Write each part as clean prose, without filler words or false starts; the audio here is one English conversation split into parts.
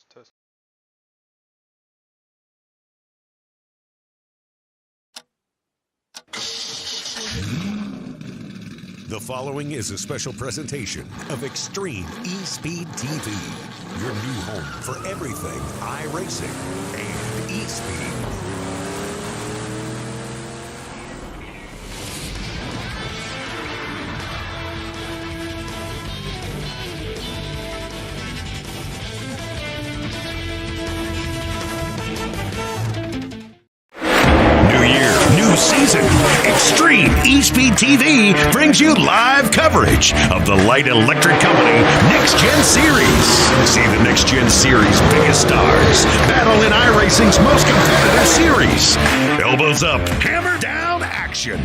Test. The following is a special presentation of Extreme eSpeed TV, your new home for everything iRacing and eSpeed. Season. Extreme eSpeed TV brings you live coverage of the Light Electric Company NextGen Series. See the NextGen Series' biggest stars battle in iRacing's most competitive series. Elbows up, hammer down action.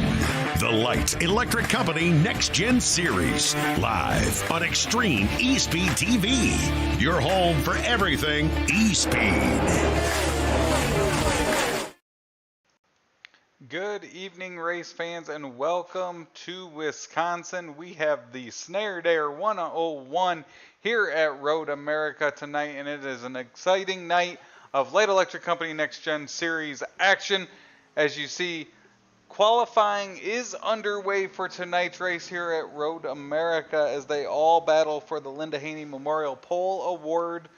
The Light Electric Company NextGen Series, live on Extreme eSpeed TV, your home for everything eSpeed. Good evening, race fans, and welcome to Wisconsin. We have the Snare Dare 101 here at Road America tonight, and it is an exciting night of Light Electric Company Next Gen Series action. As you see, qualifying is underway for tonight's race here at Road America as they all battle for the Linda Haney Memorial Pole Award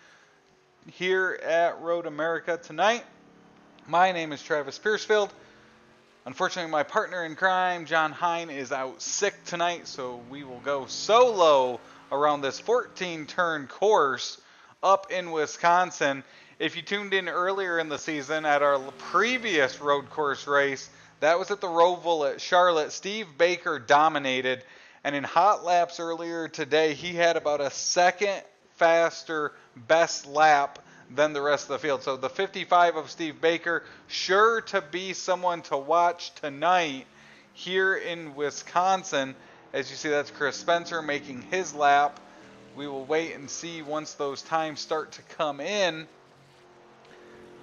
here at Road America tonight. My name is Travis Piercefield. Unfortunately, my partner in crime, John Hine, is out sick tonight, so we will go solo around this 14-turn course up in Wisconsin. If you tuned in earlier in the season at our previous road course race, that was at the Roval at Charlotte. Steve Baker dominated, and in hot laps earlier today, he had about a second faster best lap than the rest of the field. So the 55 of Steve Baker, sure to be someone to watch tonight here in Wisconsin. As you see, that's Chris Spencer making his lap. We will wait and see once those times start to come in.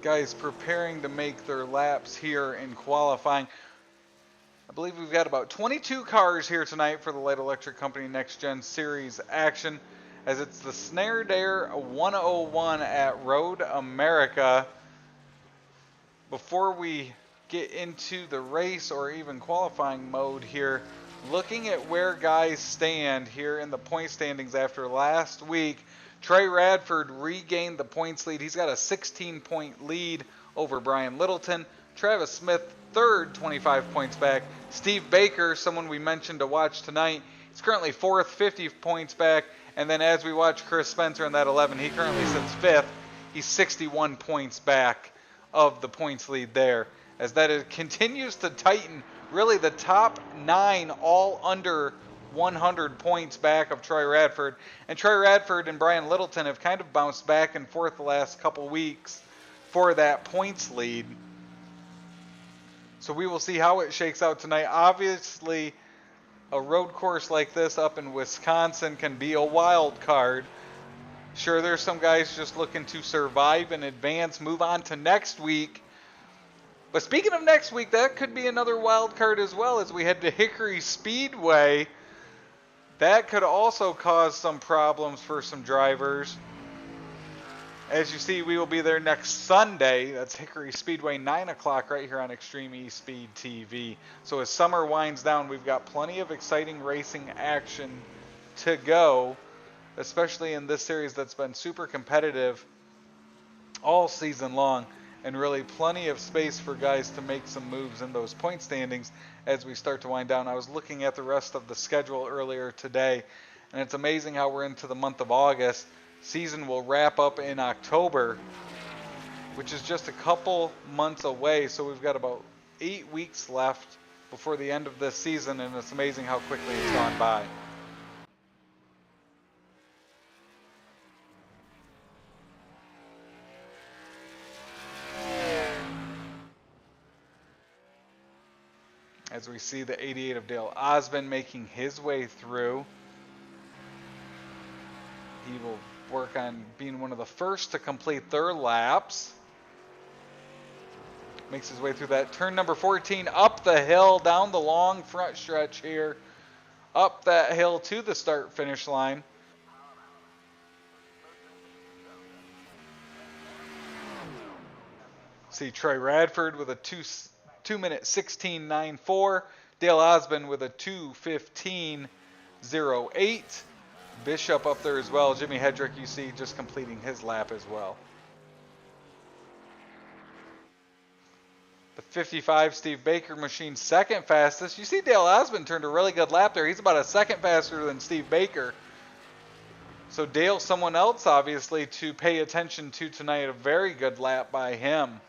Guys preparing to make their laps here in qualifying. I believe we've got about 22 cars here tonight for the Light Electric Company Next Gen Series action, as it's the Snare Dare 101 at Road America. Before we get into the race or even qualifying mode here, looking at where guys stand here in the point standings after last week, Trey Radford regained the points lead. He's got a 16-point lead over Brian Littleton. Travis Smith, third, 25 points back. Steve Baker, someone we mentioned to watch tonight, he's currently fourth, 50 points back. And then as we watch Chris Spencer in that 11, he currently sits fifth. He's 61 points back of the points lead there. As that continues to tighten, really the top 9 all under 100 points back of Troy Radford. And Troy Radford and Brian Littleton have kind of bounced back and forth the last couple weeks for that points lead. So we will see how it shakes out tonight. Obviously, a road course like this up in Wisconsin can be a wild card. Sure, there's some guys just looking to survive and advance, move on to next week. But speaking of next week, that could be another wild card as well as we head to Hickory Speedway. That could also cause some problems for some drivers. As you see, we will be there next Sunday. That's Hickory Speedway, 9 o'clock right here on Extreme eSpeed TV. So as summer winds down, we've got plenty of exciting racing action to go, especially in this series that's been super competitive all season long, and really plenty of space for guys to make some moves in those point standings as we start to wind down. I was looking at the rest of the schedule earlier today, and it's amazing how we're into the month of August. Season will wrap up in October, which is just a couple months away. So we've got about 8 weeks left before the end of this season, and it's amazing how quickly it's gone by. As we see the 88 of Dale Osmond making his way through. He will work on being one of the first to complete their laps. Makes his way through that turn number 14, up the hill, down the long front stretch here, up that hill to the start-finish line. See Troy Radford with a 2 minute 16.94. Dale Osmond with a 2:15.08. Bishop up there as well. Jimmy Hedrick, you see, just completing his lap as well. The 55 Steve Baker machine, second fastest. You see Dale Osmond turned a really good lap there. He's about a second faster than Steve Baker. So Dale, someone else obviously to pay attention to tonight. A very good lap by him.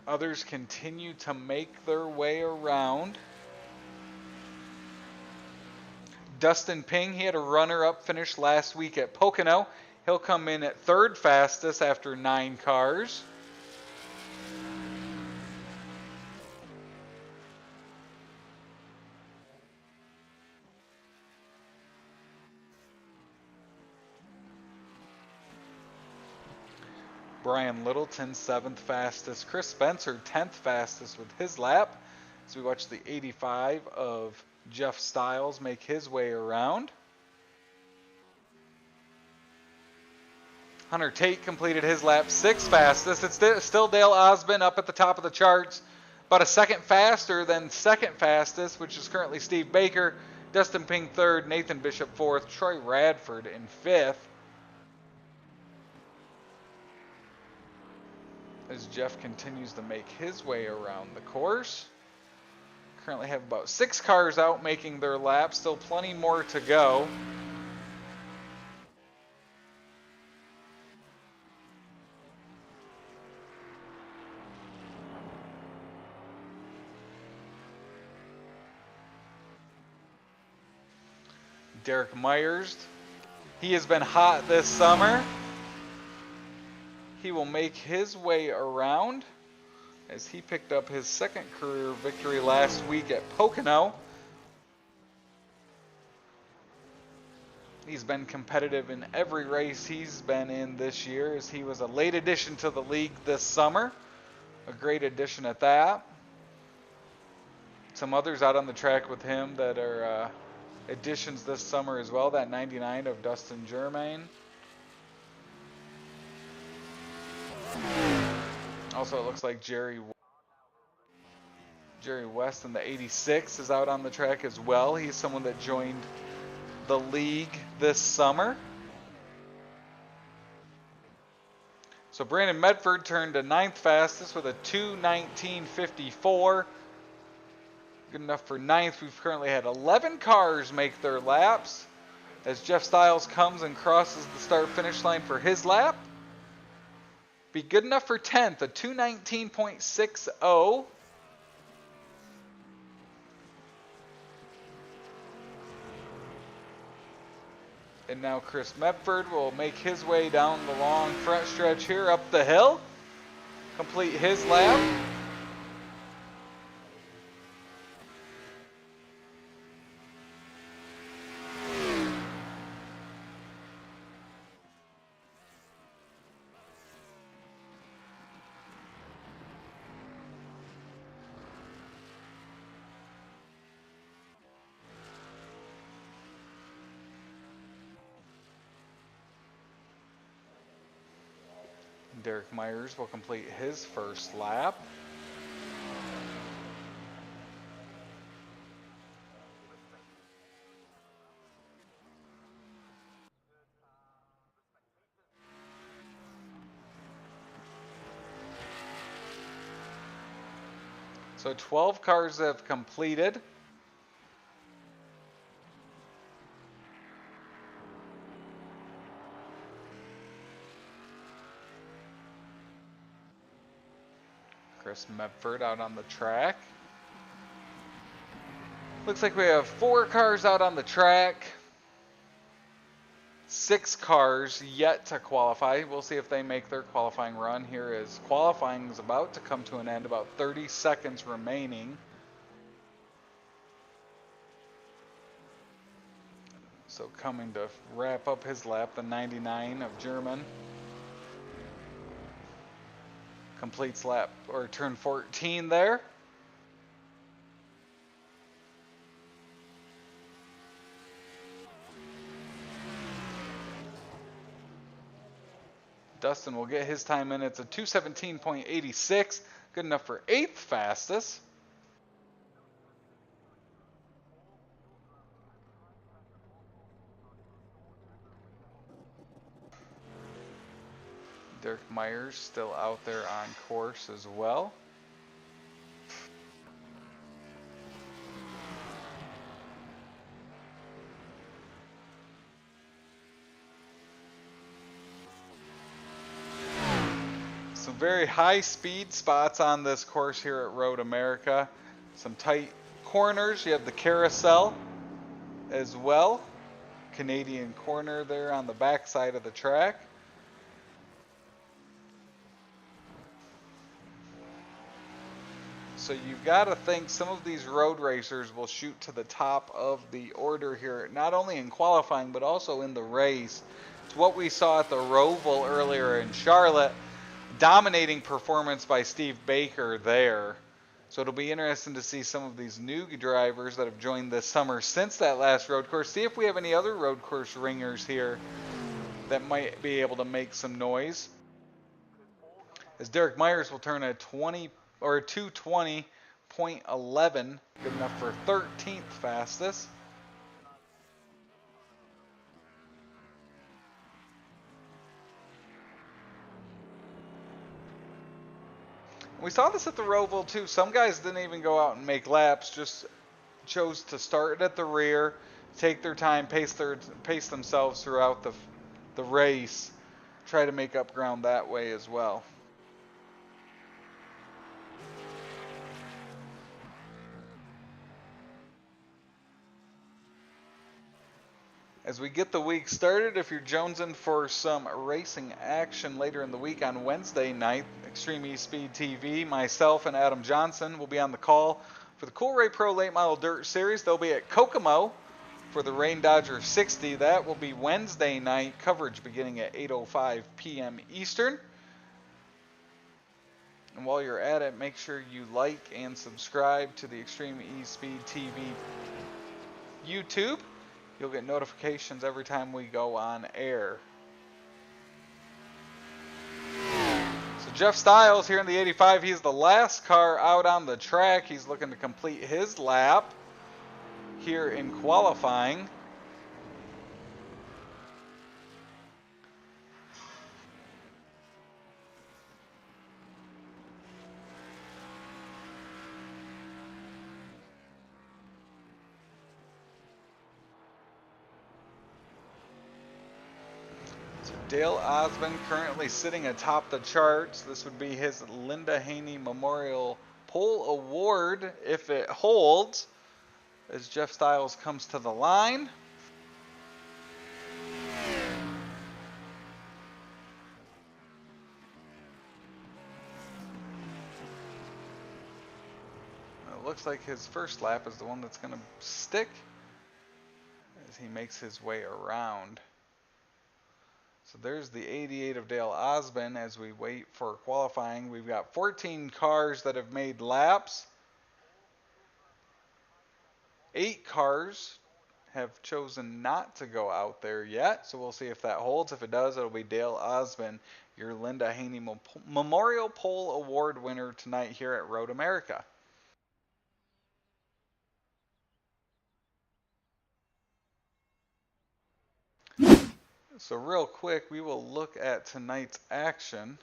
Others continue to make their way around. Dustin Ping, he had a runner-up finish last week at Pocono. He'll come in at third fastest after 9 cars. Brian Littleton, 7th fastest. Chris Spencer, 10th fastest with his lap. As we watch the 85 of Jeff Stiles make his way around. Hunter Tate completed his lap 6th fastest. It's still Dale Osmond up at the top of the charts. About a second faster than second fastest, which is currently Steve Baker. Dustin Ping 3rd, Nathan Bishop 4th, Troy Radford in 5th. As Jeff continues to make his way around the course. Currently have about 6 cars out making their lap. Still plenty more to go. Derek Myers, he has been hot this summer. He will make his way around as he picked up his 2nd career victory last week at Pocono. He's been competitive in every race he's been in this year, as he was a late addition to the league this summer. A great addition at that. Some others out on the track with him that are additions this summer as well. That 99 of Dustin Germain. Also, it looks like Jerry West in the 86 is out on the track as well. He's someone that joined the league this summer. So Brandon Medford turned to 9th fastest with a 2:19.54. Good enough for 9th. We've currently had 11 cars make their laps as Jeff Stiles comes and crosses the start-finish line for his lap. Be good enough for 10th, a 2:19.60. And now Chris Medford will make his way down the long front stretch here up the hill. Complete his lap. Derek Myers will complete his first lap. So 12 cars have completed. Chris Medford out on the track. Looks like we have 4 cars out on the track. 6 cars yet to qualify. We'll see if they make their qualifying run here as qualifying is about to come to an end. About 30 seconds remaining. So coming to wrap up his lap, the 99 of German. Completes lap or turn 14 there. Dustin will get his time in. It's a 2:17.86, good enough for 8th fastest. Derek Myers still out there on course as well. Some very high speed spots on this course here at Road America. Some tight corners. You have the carousel as well. Canadian corner there on the back side of the track. So you've got to think some of these road racers will shoot to the top of the order here, not only in qualifying but also in the race. It's what we saw at the Roval earlier in Charlotte. Dominating performance by Steve Baker there. So it'll be interesting to see some of these new drivers that have joined this summer since that last road course. See if we have any other road course ringers here that might be able to make some noise. As Derek Myers will turn a 2:20.11, good enough for 13th fastest. We saw this at the Roval too. Some guys didn't even go out and make laps, just chose to start at the rear, take their time, pace themselves throughout the race, try to make up ground that way as well. As we get the week started, if you're jonesing for some racing action later in the week on Wednesday night, Extreme eSpeed TV, myself and Adam Johnson will be on the call for the Cool Ray Pro Late Model Dirt Series. They'll be at Kokomo for the Rain Dodger 60. That will be Wednesday night, coverage beginning at 8:05 p.m. Eastern. And while you're at it, make sure you like and subscribe to the Extreme eSpeed TV YouTube. You'll get notifications every time we go on air. So Jeff Styles here in the 85, he's the last car out on the track. He's looking to complete his lap here in qualifying. Dale Osmond currently sitting atop the charts. This would be his Linda Haney Memorial Pole Award if it holds, as Jeff Styles comes to the line. It looks like his first lap is the one that's going to stick as he makes his way around. So there's the 88 of Dale Osmond as we wait for qualifying. We've got 14 cars that have made laps. 8 cars have chosen not to go out there yet. So we'll see if that holds. If it does, it'll be Dale Osmond, your Linda Haney Memorial Pole Award winner tonight here at Road America. So real quick, we will look at tonight's action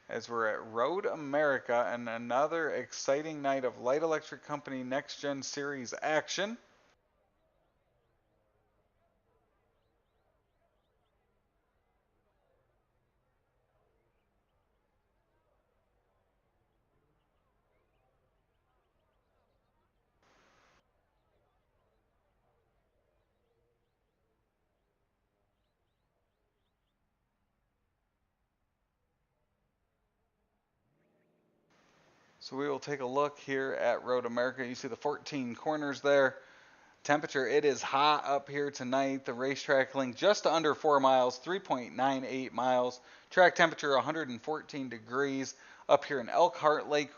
as we're at Road America and another exciting night of Light Electric Company NextGen Series action. So we will take a look here at Road America. You see the 14 corners there. Temperature, it is hot up here tonight. The racetrack length just under 4 miles, 3.98 miles. Track temperature 114 degrees up here in Elkhart Lake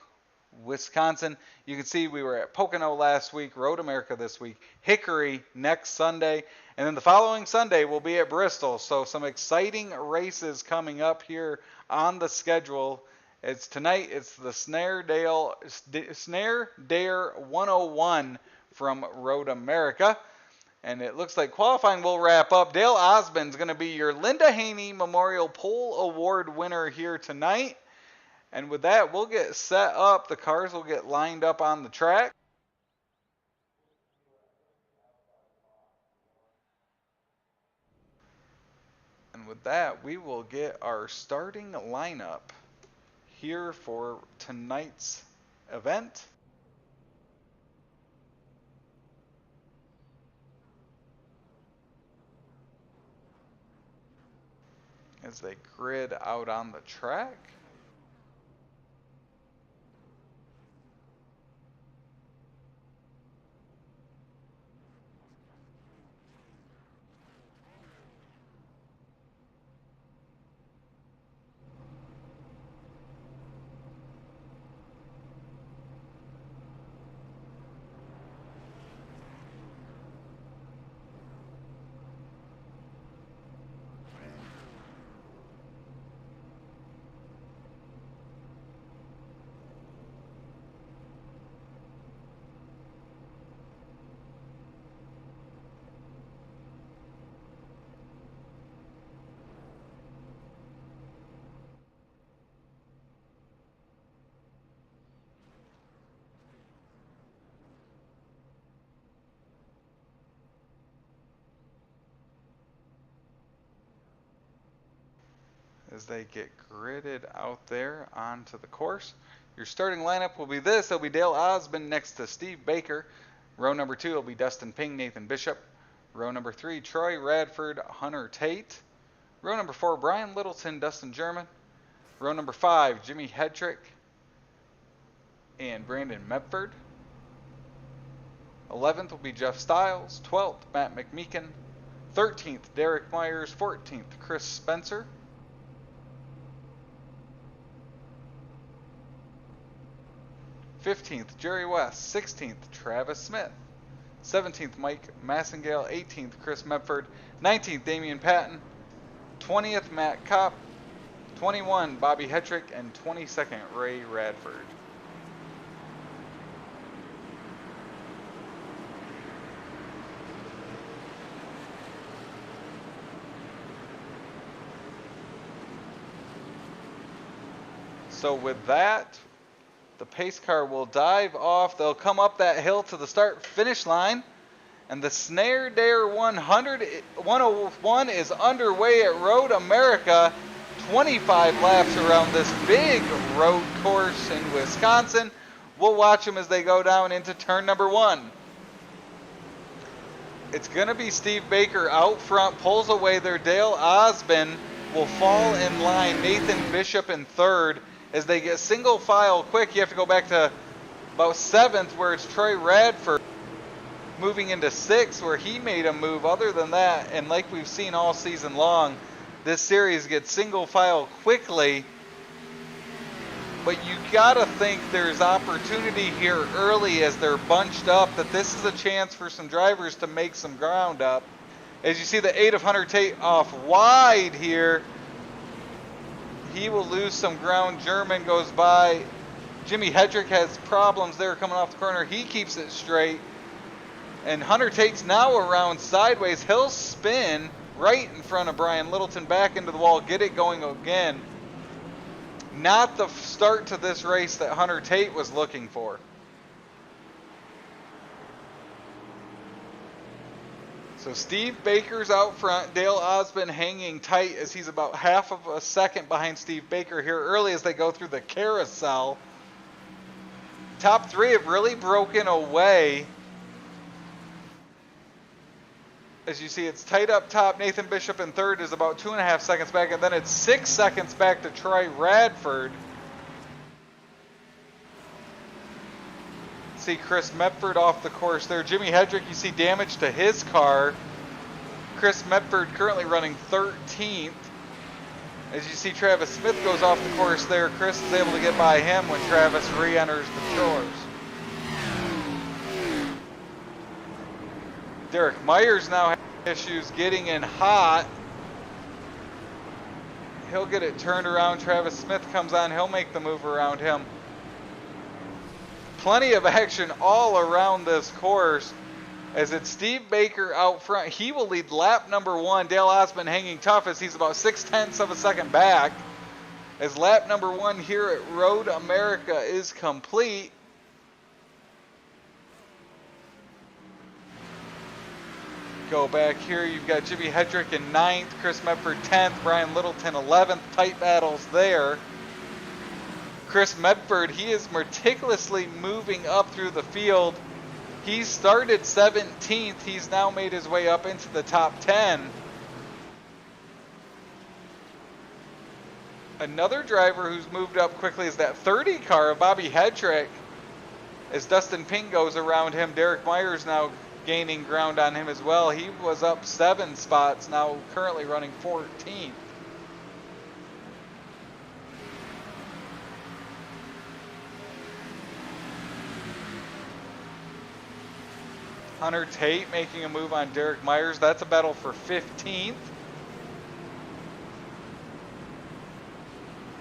Wisconsin. You can see we were at Pocono last week, Road America this week, Hickory next Sunday, and then the following Sunday we'll be at Bristol. So some exciting races coming up here on the schedule. It's tonight. It's the Snare Dare 101 from Road America. And it looks like qualifying will wrap up. Dale Osmond's going to be your Linda Haney Memorial Pole Award winner here tonight. And with that, we'll get set up. The cars will get lined up on the track. And with that, we will get our starting lineup here for tonight's event. As they grid out on the track. As they get gridded out there onto the course. Your starting lineup will be this. It'll be Dale Osmond next to Steve Baker. Row number 2 will be Dustin Ping, Nathan Bishop. Row number 3, Troy Radford, Hunter Tate. Row number 4, Brian Littleton, Dustin German. Row number 5, Jimmy Hedrick and Brandon Medford. 11th will be Jeff Stiles. 12th, Matt McMeekin. 13th, Derek Myers. 14th, Chris Spencer. 15th, Jerry West. 16th, Travis Smith. 17th, Mike Massengale. 18th, Chris Medford. 19th, Damian Patton. 20th, Matt Kopp. 21, Bobby Hetrick. And 22nd, Ray Radford. So with that, the pace car will dive off. They'll come up that hill to the start-finish line. And the Snare Dare 101 is underway at Road America. 25 laps around this big road course in Wisconsin. We'll watch them as they go down into turn number 1. It's going to be Steve Baker out front, pulls away there. Dale Osmond will fall in line. Nathan Bishop in third. As they get single file quick, you have to go back to about 7th where it's Troy Radford moving into 6th where he made a move. Other than that, and like we've seen all season long, this series gets single file quickly. But you gotta think there's opportunity here early as they're bunched up, that this is a chance for some drivers to make some ground up. As you see the 8 of Hunter Tate off wide here. He will lose some ground. German goes by. Jimmy Hedrick has problems there coming off the corner. He keeps it straight. And Hunter Tate's now around sideways. He'll spin right in front of Brian Littleton, back into the wall, get it going again. Not the start to this race that Hunter Tate was looking for. So Steve Baker's out front. Dale Osmond hanging tight as he's about half of a second behind Steve Baker here early as they go through the carousel. Top 3 have really broken away. As you see, it's tight up top. Nathan Bishop in third is about 2.5 seconds back, and then it's 6 seconds back to Troy Radford. See Chris Medford off the course there. Jimmy Hedrick, you see damage to his car. Chris Medford currently running 13th. As you see, Travis Smith goes off the course there. Chris is able to get by him when Travis re-enters the chores. Derek Myers now has issues getting in hot. He'll get it turned around. Travis Smith comes on. He'll make the move around him. Plenty of action all around this course. As it's Steve Baker out front. He will lead lap number 1. Dale Osmond hanging tough as he's about 0.6 of a second back. As lap number 1 here at Road America is complete. Go back here. You've got Jimmy Hedrick in 9th. Chris Medford 10th. Brian Littleton 11th. Tight battles there. Chris Medford, he is meticulously moving up through the field. He started 17th. He's now made his way up into the top 10. Another driver who's moved up quickly is that 30 car of Bobby Hedrick. As Dustin Ping goes around him, Derek Myers now gaining ground on him as well. He was up 7 spots, now currently running 14th. Hunter Tate making a move on Derek Myers. That's a battle for 15th.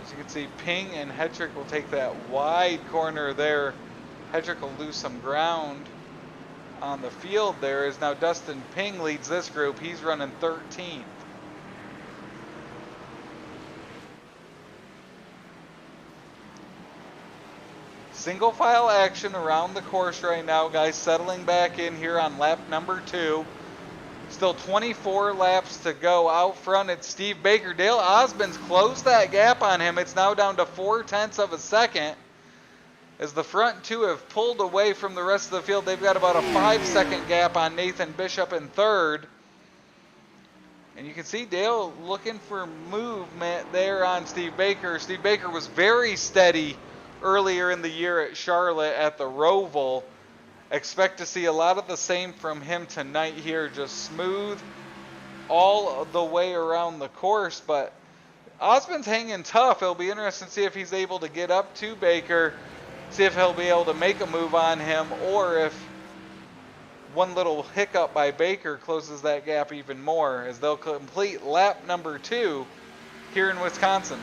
As you can see, Ping and Hedrick will take that wide corner there. Hedrick will lose some ground on the field there. As now Dustin Ping leads this group. He's running 13th. Single file action around the course right now, guys, settling back in here on lap number 2. Still 24 laps to go. Out front, it's Steve Baker. Dale Osmond's closed that gap on him. It's now down to 0.4 of a second. As the front two have pulled away from the rest of the field, they've got about a 5-second gap on Nathan Bishop in 3rd. And you can see Dale looking for movement there on Steve Baker. Steve Baker was very steady earlier in the year at Charlotte at the Roval. Expect to see a lot of the same from him tonight here. Just smooth all the way around the course. But Osmond's hanging tough. It'll be interesting to see if he's able to get up to Baker, see if he'll be able to make a move on him, or if one little hiccup by Baker closes that gap even more, as they'll complete lap number 2 here in Wisconsin.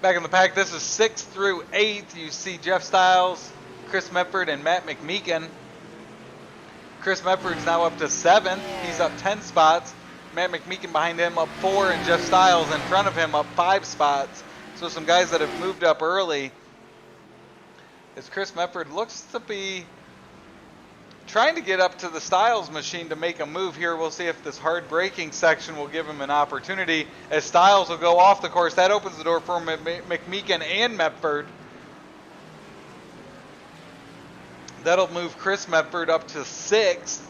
Back in the pack, this is 6th through 8th. You see Jeff Stiles, Chris Medford, and Matt McMeekin. Chris Medford's now up to 7th. He's up 10 spots. Matt McMeekin behind him up 4, and Jeff Stiles in front of him up 5 spots. So some guys that have moved up early. As Chris Medford looks to be trying to get up to the Stiles machine to make a move here. We'll see if this hard braking section will give him an opportunity. As Stiles will go off the course, that opens the door for McMeekin and Medford. That'll move Chris Medford up to 6th.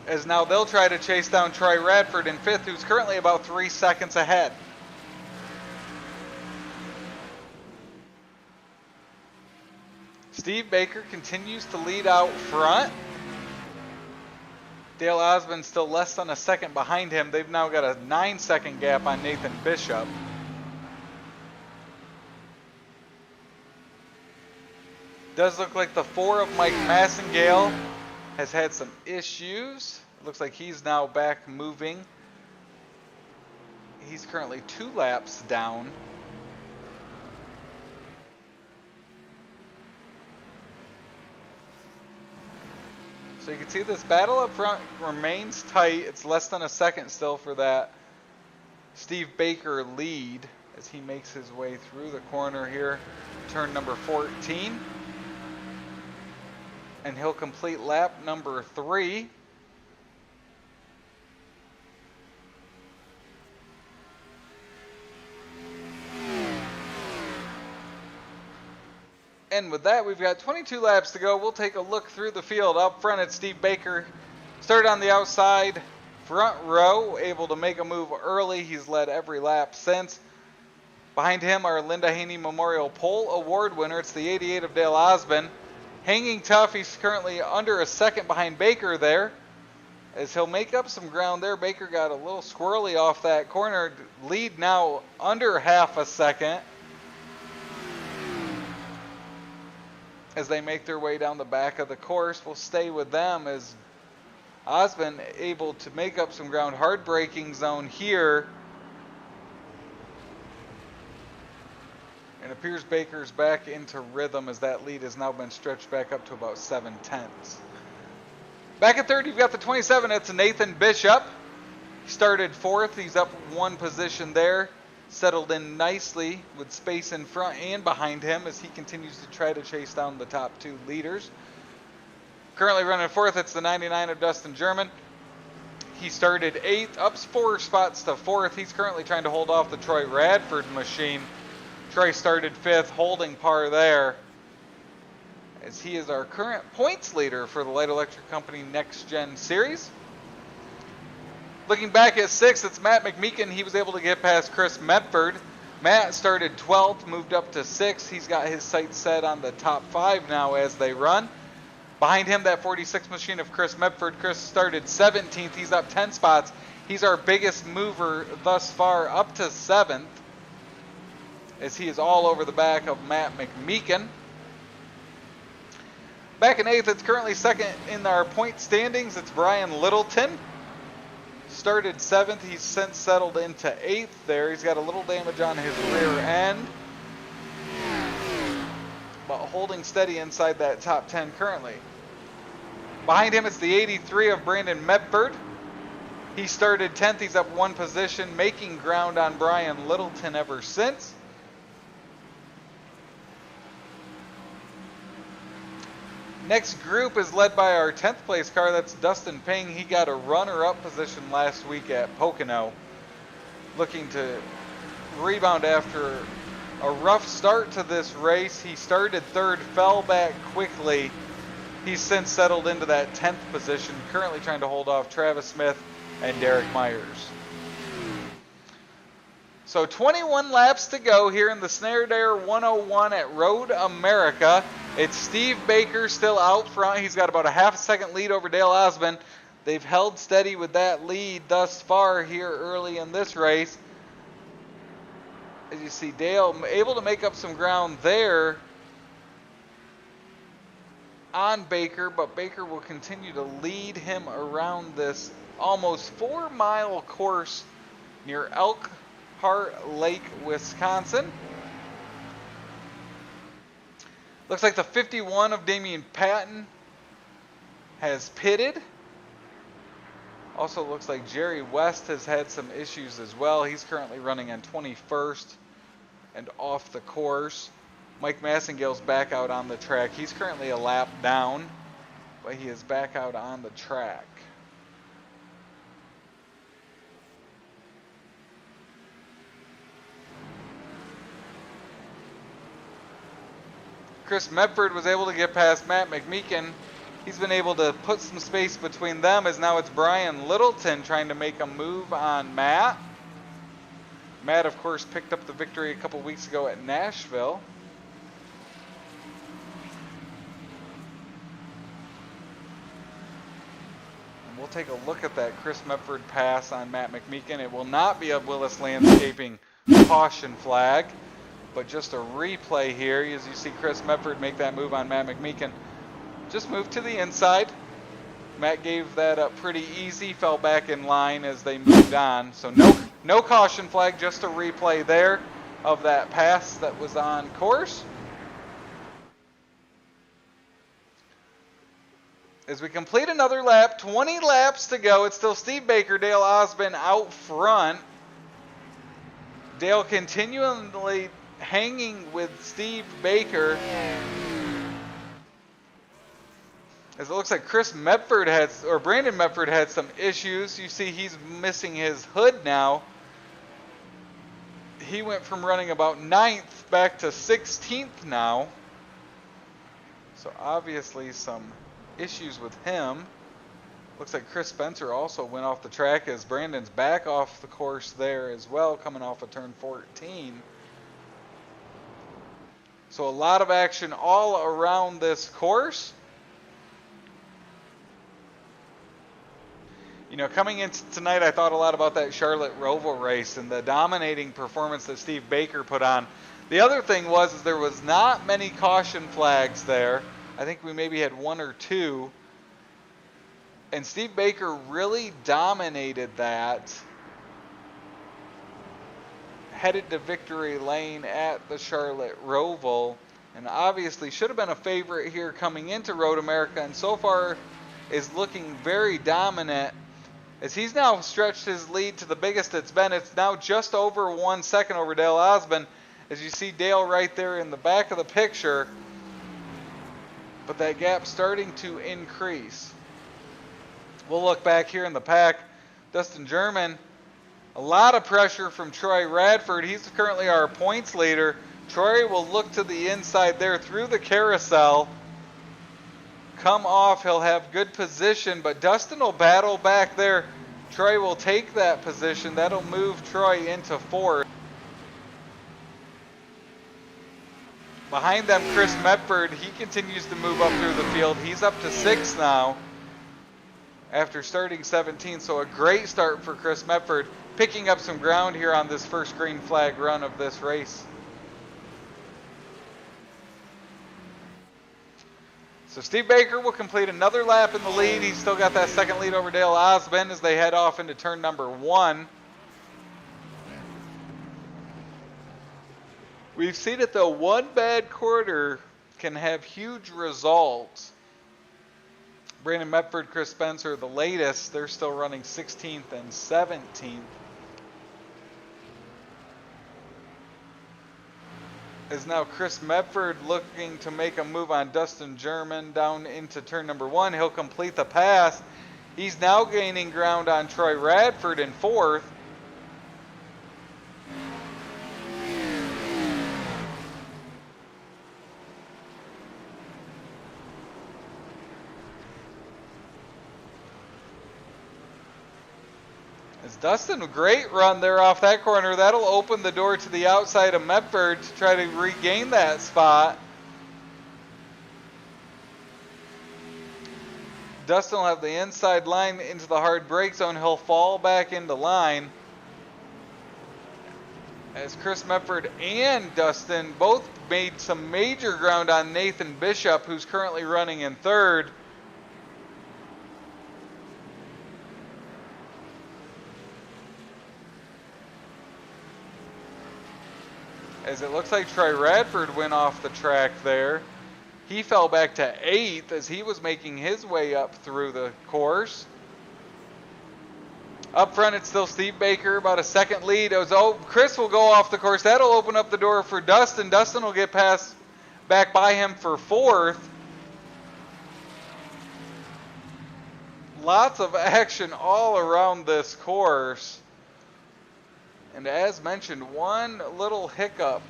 As now they'll try to chase down Troy Radford in 5th, who's currently about 3 seconds ahead. Steve Baker continues to lead out front. Dale Osmond still less than a second behind him. They've now got a 9-second gap on Nathan Bishop. Does look like the 4 of Mike Massengale has had some issues. Looks like he's now back moving. He's currently 2 laps down. So you can see this battle up front remains tight. It's less than a second still for that Steve Baker lead as he makes his way through the corner here. Turn number 14. And he'll complete lap number 3. And with that, we've got 22 laps to go. We'll take a look through the field. Up front, it's Steve Baker. Started on the outside, front row, able to make a move early. He's led every lap since. Behind him, our Linda Haney Memorial Pole Award winner. It's the 88 of Dale Osmond. Hanging tough. He's currently under a second behind Baker there. As he'll make up some ground there. Baker got a little squirrely off that corner. Lead now under half a second. As they make their way down the back of the course, we'll stay with them as Osmond able to make up some ground. Hard braking zone here. And it appears Baker's back into rhythm as that lead has now been stretched back up to about 7/10. Back at third, you've got the 27. It's Nathan Bishop. He started fourth. He's up one position there. Settled in nicely with space in front and behind him as he continues to try to chase down the top two leaders. Currently running fourth, it's the 99 of Dustin German. He started eighth, up 4 spots to fourth. He's currently trying to hold off the Troy Radford machine. Troy started fifth, holding par there, as he is our current points leader for the Light Electric Company Next Gen Series. Looking back at sixth, it's Matt McMeekin. He was able to get past Chris Medford. Matt started 12th, moved up to 6th. He's got his sights set on the top 5 now as they run. Behind him, that 46 machine of Chris Medford. Chris started 17th. He's up 10 spots. He's our biggest mover thus far, up to 7th, as he is all over the back of Matt McMeekin. Back in 8th, it's currently second in our point standings. It's Brian Littleton. Started 7th. He's since settled into 8th there. He's got a little damage on his rear end, but holding steady inside that top 10 currently. Behind him, it's the 83 of Brandon Medford. He started 10th. He's up one position, making ground on Brian Littleton ever since. Next group is led by our 10th place car. That's Dustin Ping. He got a runner-up position last week at Pocono. Looking to rebound after a rough start to this race. He started third, fell back quickly. He's since settled into that 10th position, currently trying to hold off Travis Smith and Derek Myers. So 21 laps to go here in the Snare Dare 101 at Road America. It's Steve Baker still out front. He's got about a half a second lead over Dale Osmond. They've held steady with that lead thus far here early in this race. As you see, Dale able to make up some ground there on Baker, but Baker will continue to lead him around this almost 4-mile course near Elkhart Lake, Wisconsin. Looks like the 51 of Damian Patton has pitted. Also looks like Jerry West has had some issues as well. He's currently running on 21st and off the course. Mike Massengale's back out on the track. He's currently a lap down, but he is back out on the track. Chris Medford was able to get past Matt McMeekin. He's been able to put some space between them, as now it's Brian Littleton trying to make a move on Matt. Matt, of course, picked up the victory a couple weeks ago at Nashville. And we'll take a look at that Chris Medford pass on Matt McMeekin. It will not be a Willis Landscaping caution flag, but just a replay here as you see Chris Medford make that move on Matt McMeekin. Just moved to the inside. Matt gave that up pretty easy, fell back in line as they moved on. So no caution flag, just a replay there of that pass that was on course. As we complete another lap, 20 laps to go. It's still Steve Baker, Dale Osmond out front. Dale continually hanging with Steve Baker, as it looks like Chris Medford Brandon Medford had some issues. You see he's missing his hood now. He went from running about 9th back to 16th now. So obviously some issues with him. Looks like Chris Spencer also went off the track as Brandon's back off the course there as well, coming off of turn 14. So a lot of action all around this course. You know, coming into tonight, I thought a lot about that Charlotte Roval race and the dominating performance that Steve Baker put on. The other thing was there was not many caution flags there. I think we maybe had one or two. And Steve Baker really dominated that. Headed to victory lane at the Charlotte Roval. And obviously should have been a favorite here coming into Road America. And so far is looking very dominant. As he's now stretched his lead to the biggest it's been. It's now just over 1 second over Dale Osmond. As you see Dale right there in the back of the picture. But that gap starting to increase. We'll look back here in the pack. Dustin German, a lot of pressure from Troy Radford. He's currently our points leader. Troy will look to the inside there through the carousel. Come off, he'll have good position, but Dustin will battle back there. Troy will take that position. That'll move Troy into fourth. Behind them, Chris Medford, he continues to move up through the field. He's up to 6th now after starting 17th. So a great start for Chris Medford, picking up some ground here on this first green flag run of this race. So Steve Baker will complete another lap in the lead. He's still got that second lead over Dale Osmond as they head off into turn number 1. We've seen it though, one bad quarter can have huge results. Brandon Medford, Chris Spencer, the latest, they're still running 16th and 17th. Is now Chris Medford looking to make a move on Dustin German down into turn number 1. He'll complete the pass. He's now gaining ground on Troy Radford in 4th. Dustin, a great run there off that corner. That'll open the door to the outside of Medford to try to regain that spot. Dustin will have the inside line into the hard brake zone. He'll fall back into line. As Chris Medford and Dustin both made some major ground on Nathan Bishop, who's currently running in 3rd. As it looks like Troy Radford went off the track there. He fell back to 8th as he was making his way up through the course. Up front, it's still Steve Baker, about a second lead. Chris will go off the course. That'll open up the door for Dustin. Dustin will get back by him for 4th. Lots of action all around this course. And as mentioned, one little hiccup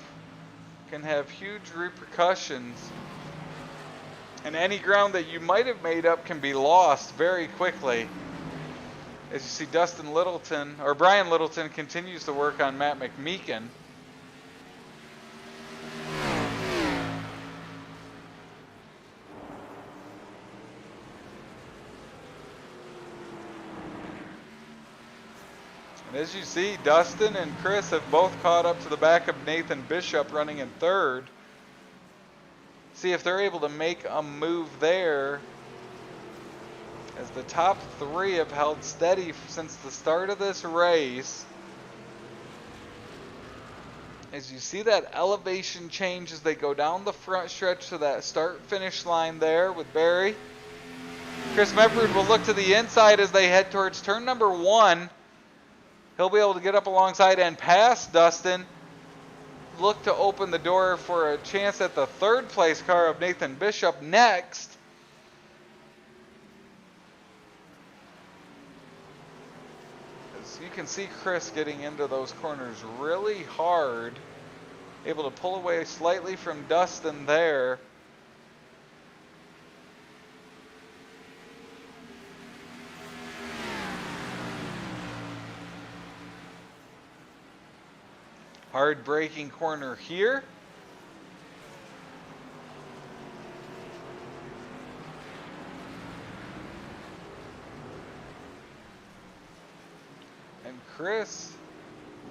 can have huge repercussions. And any ground that you might have made up can be lost very quickly. As you see Brian Littleton continues to work on Matt McMeekin. And as you see, Dustin and Chris have both caught up to the back of Nathan Bishop running in 3rd. See if they're able to make a move there, as the top 3 have held steady since the start of this race. As you see that elevation change as they go down the front stretch to that start-finish line there with Barry. Chris Medford will look to the inside as they head towards turn number 1. He'll be able to get up alongside and pass Dustin. Look to open the door for a chance at the 3rd place car of Nathan Bishop next. As you can see Chris getting into those corners really hard. Able to pull away slightly from Dustin there. Hard braking corner here. And Chris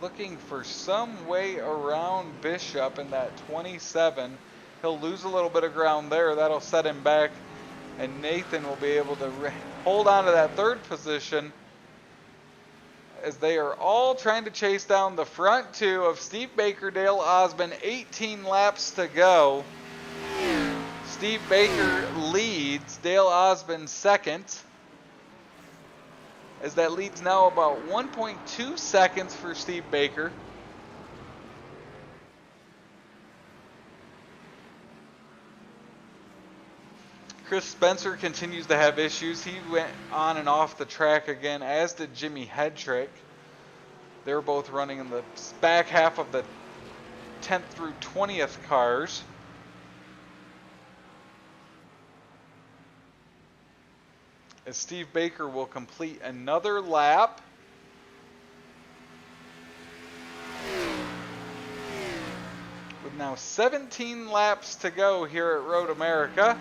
looking for some way around Bishop in that 27. He'll lose a little bit of ground there. That'll set him back. And Nathan will be able to hold on to that third position as they are all trying to chase down the front two of Steve Baker, Dale Osmond. 18 laps to go. Steve Baker leads, Dale Osmond second, as that leads now about 1.2 seconds for Steve Baker. Chris Spencer continues to have issues. He went on and off the track again, as did Jimmy Hedrick. They were both running in the back half of the 10th through 20th cars. As Steve Baker will complete another lap. With now 17 laps to go here at Road America.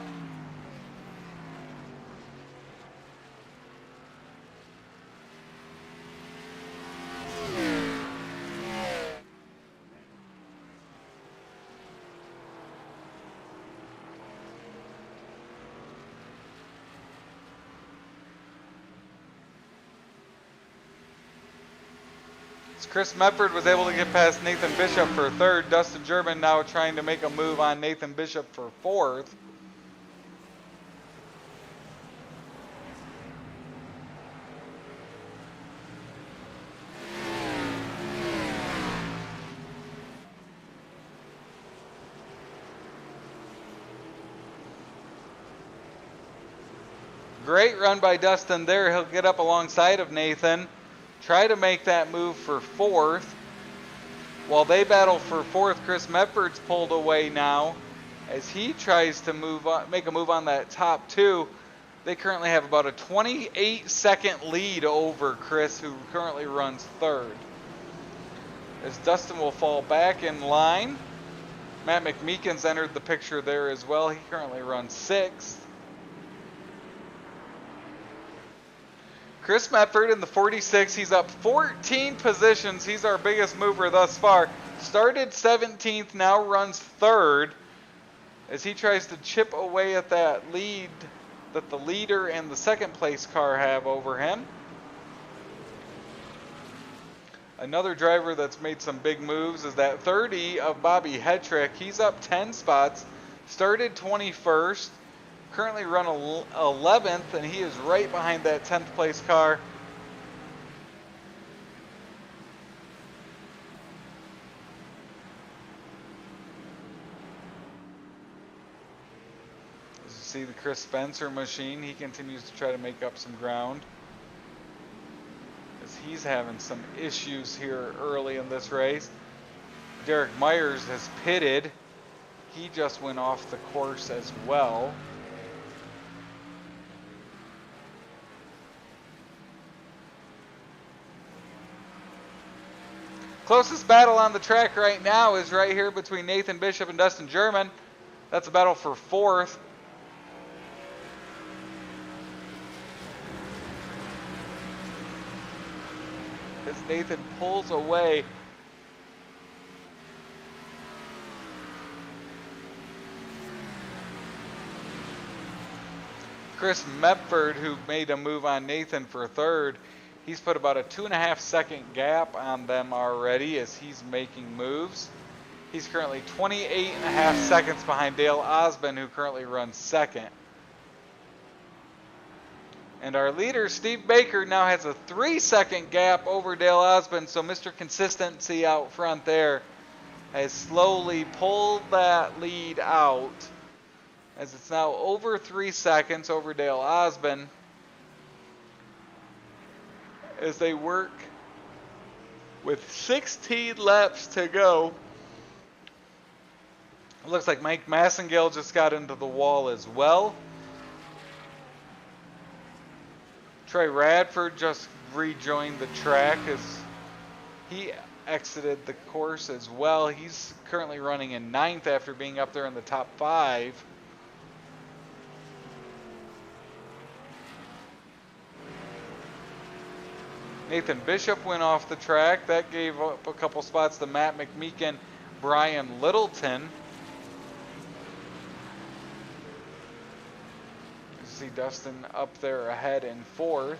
Chris Mefford was able to get past Nathan Bishop for third. Dustin German now trying to make a move on Nathan Bishop for fourth. Great run by Dustin there. He'll get up alongside of Nathan. Try to make that move for fourth. While they battle for fourth, Chris Mefford's pulled away now as he tries to make a move on that top two. They currently have about a 28-second lead over Chris, who currently runs third. As Dustin will fall back in line. Matt McMeekin's entered the picture there as well. He currently runs sixth. Chris Mefford in the 46, he's up 14 positions. He's our biggest mover thus far. Started 17th, now runs third as he tries to chip away at that lead that the leader and the second place car have over him. Another driver that's made some big moves is that 30 of Bobby Hetrick. He's up 10 spots, started 21st. Currently run 11th, and he is right behind that 10th place car. As you see the Chris Spencer machine, he continues to try to make up some ground, as he's having some issues here early in this race. Derek Myers has pitted. He just went off the course as well. Closest battle on the track right now is right here between Nathan Bishop and Dustin German. That's a battle for fourth. As Nathan pulls away. Chris Mefford, who made a move on Nathan for third, he's put about a 2.5 second gap on them already as he's making moves. He's currently 28.5 seconds behind Dale Osmond, who currently runs second. And our leader, Steve Baker, now has a 3-second gap over Dale Osmond, so Mr. Consistency out front there has slowly pulled that lead out, as it's now over 3 seconds over Dale Osmond, as they work with 16 laps to go. It looks like Mike Massengale just got into the wall as well. Trey Radford just rejoined the track as he exited the course as well. He's currently running in 9th after being up there in the top 5. Nathan Bishop went off the track. That gave up a couple spots to Matt McMeekin, Brian Littleton. You see Dustin up there ahead in 4th.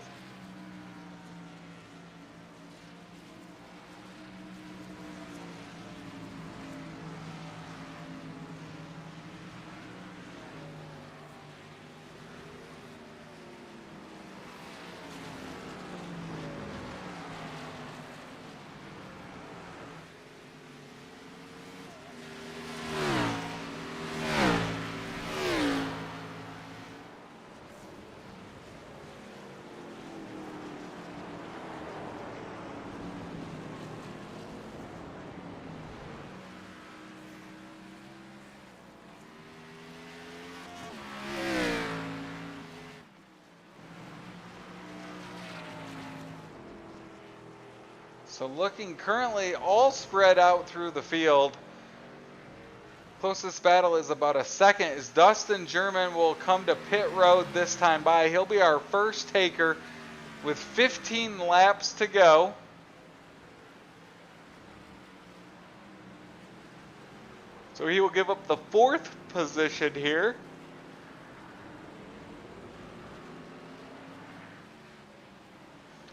So looking currently all spread out through the field. Closest battle is about a second as Dustin German will come to pit road this time by. He'll be our first taker with 15 laps to go. So he will give up the 4th position here.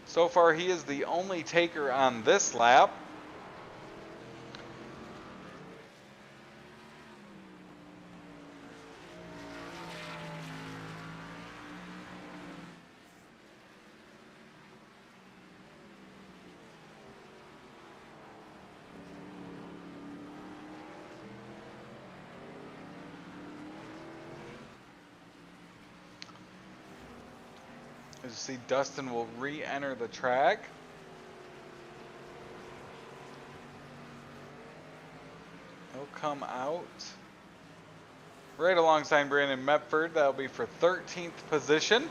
So far, he is the only taker on this lap. As you see, Dustin will re-enter the track. He'll come out right alongside Brandon Mepford. That'll be for 13th position.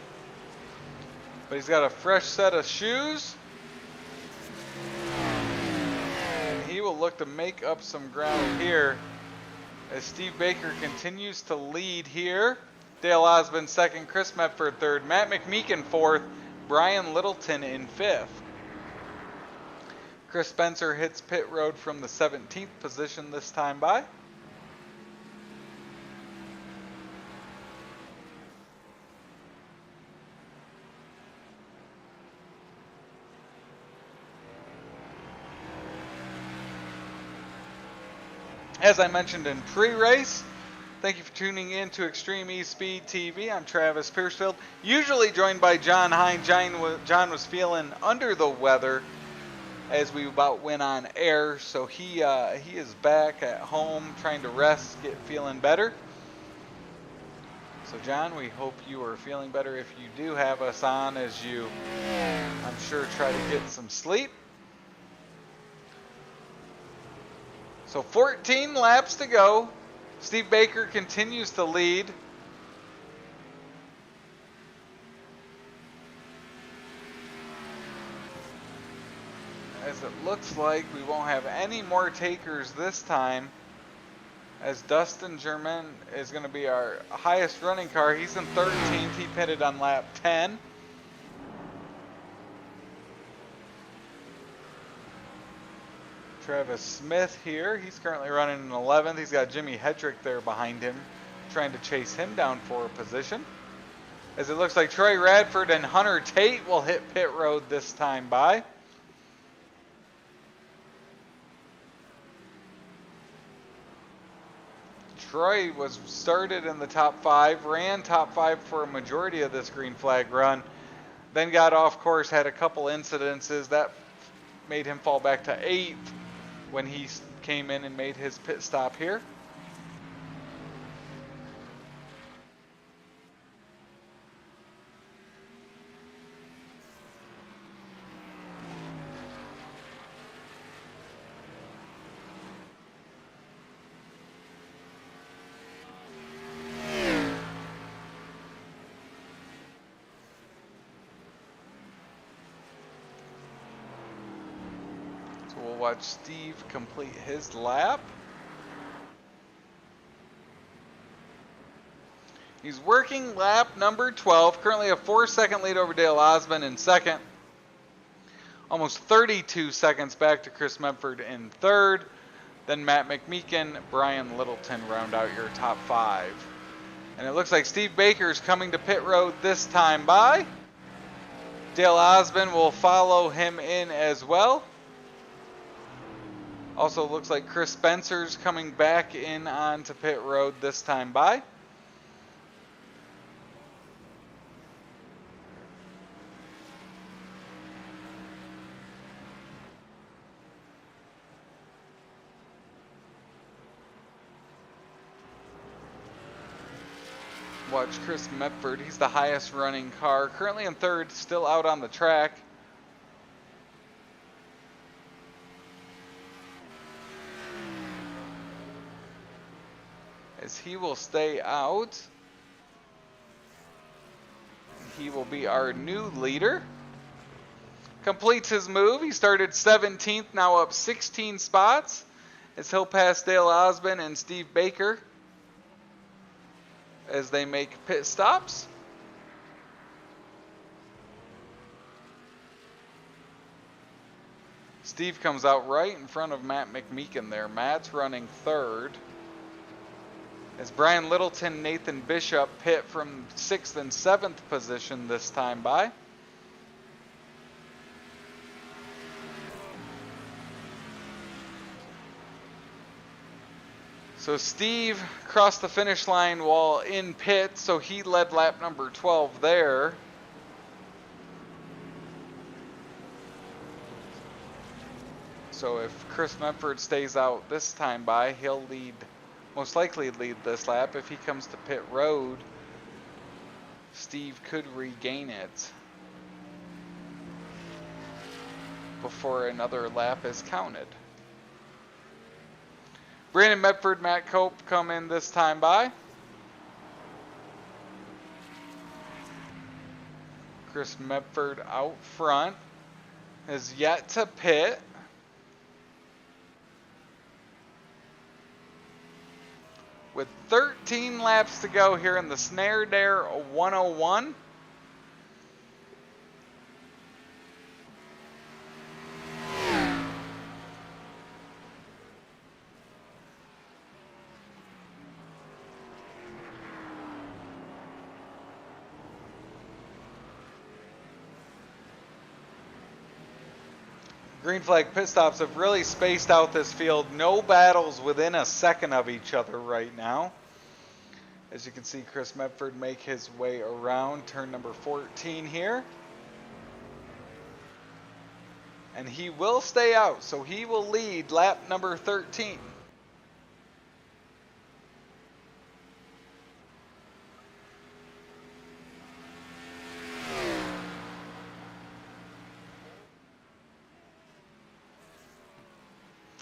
But he's got a fresh set of shoes. And he will look to make up some ground here as Steve Baker continues to lead here. Dale Osmond 2nd, Chris Mepford 3rd, Matt McMeekin 4th, Brian Littleton in 5th. Chris Spencer hits pit road from the 17th position this time by. As I mentioned in pre-race, thank you for tuning in to Extreme eSpeed TV. I'm Travis Piercefield, usually joined by John Hine. John was feeling under the weather as we about went on air, so he is back at home trying to rest, get feeling better. So John, we hope you are feeling better if you do have us on as you, I'm sure, try to get some sleep. So 14 laps to go. Steve Baker continues to lead. As it looks like we won't have any more takers this time, as Dustin German is going to be our highest running car. He's in 13th. He pitted on lap 10. Travis Smith here. He's currently running in 11th. He's got Jimmy Hedrick there behind him, trying to chase him down for a position. As it looks like Troy Radford and Hunter Tate will hit pit road this time by. Troy was started in the top 5, ran top 5 for a majority of this green flag run, then got off course, had a couple incidences that made him fall back to 8th when he came in and made his pit stop here. we'll watch Steve complete his lap. He's working lap number 12. Currently a 4-second lead over Dale Osmond in second. Almost 32 seconds back to Chris Medford in third. Then Matt McMeekin, Brian Littleton round out your top 5. And it looks like Steve Baker's coming to pit road this time by. Dale Osmond will follow him in as well. Also looks like Chris Spencer's coming back in onto pit road this time by. Watch Chris Medford, he's the highest running car. Currently in third, still out on the track. As he will stay out. He will be our new leader. Completes his move. He started 17th, now up 16 spots. As he'll pass Dale Osmond and Steve Baker as they make pit stops. Steve comes out right in front of Matt McMeekin there. Matt's running third. As Brian Littleton, Nathan Bishop pit from 6th and 7th position this time by. So Steve crossed the finish line while in pit, so he led lap number 12 there. So if Chris Medford stays out this time by, he'll most likely lead this lap. If he comes to pit road, Steve could regain it before another lap is counted. Brandon Medford, Matt Cope come in this time by. Chris Medford out front has yet to pit. With 13 laps to go here in the Snare Dare 101. Green flag pit stops have really spaced out this field. No battles within a second of each other right now. As you can see, Chris Medford make his way around turn number 14 here. And he will stay out, so he will lead lap number 13.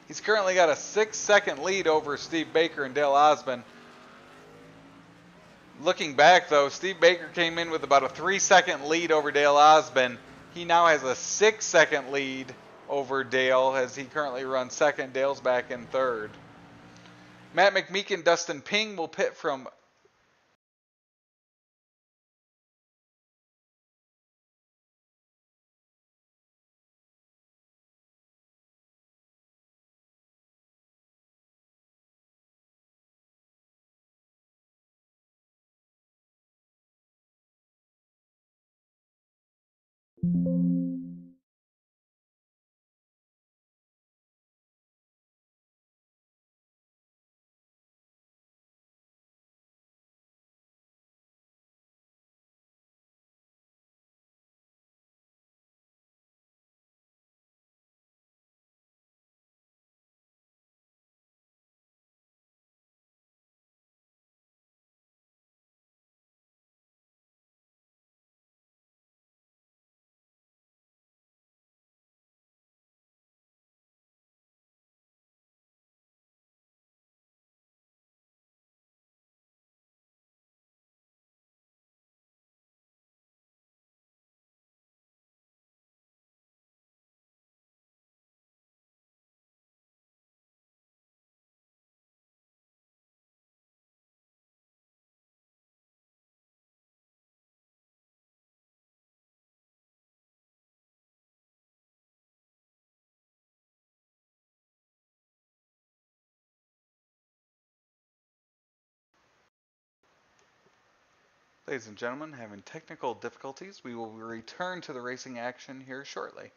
He's currently got a 6-second lead over Steve Baker and Dale Osmond. Looking back though, Steve Baker came in with about a 3-second lead over Dale Osmond. He now has a 6-second lead over Dale as he currently runs second. Dale's back in third. Matt McMeekin, Dustin Ping will pit from Ladies and gentlemen, having technical difficulties, we will return to the racing action here shortly.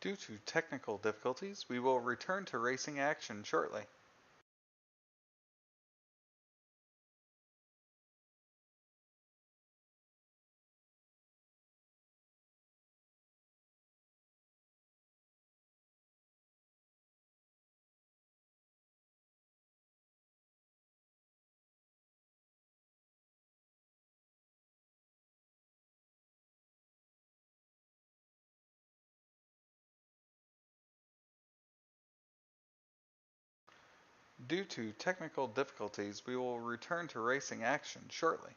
Due to technical difficulties, we will return to racing action shortly. Due to technical difficulties, we will return to racing action shortly.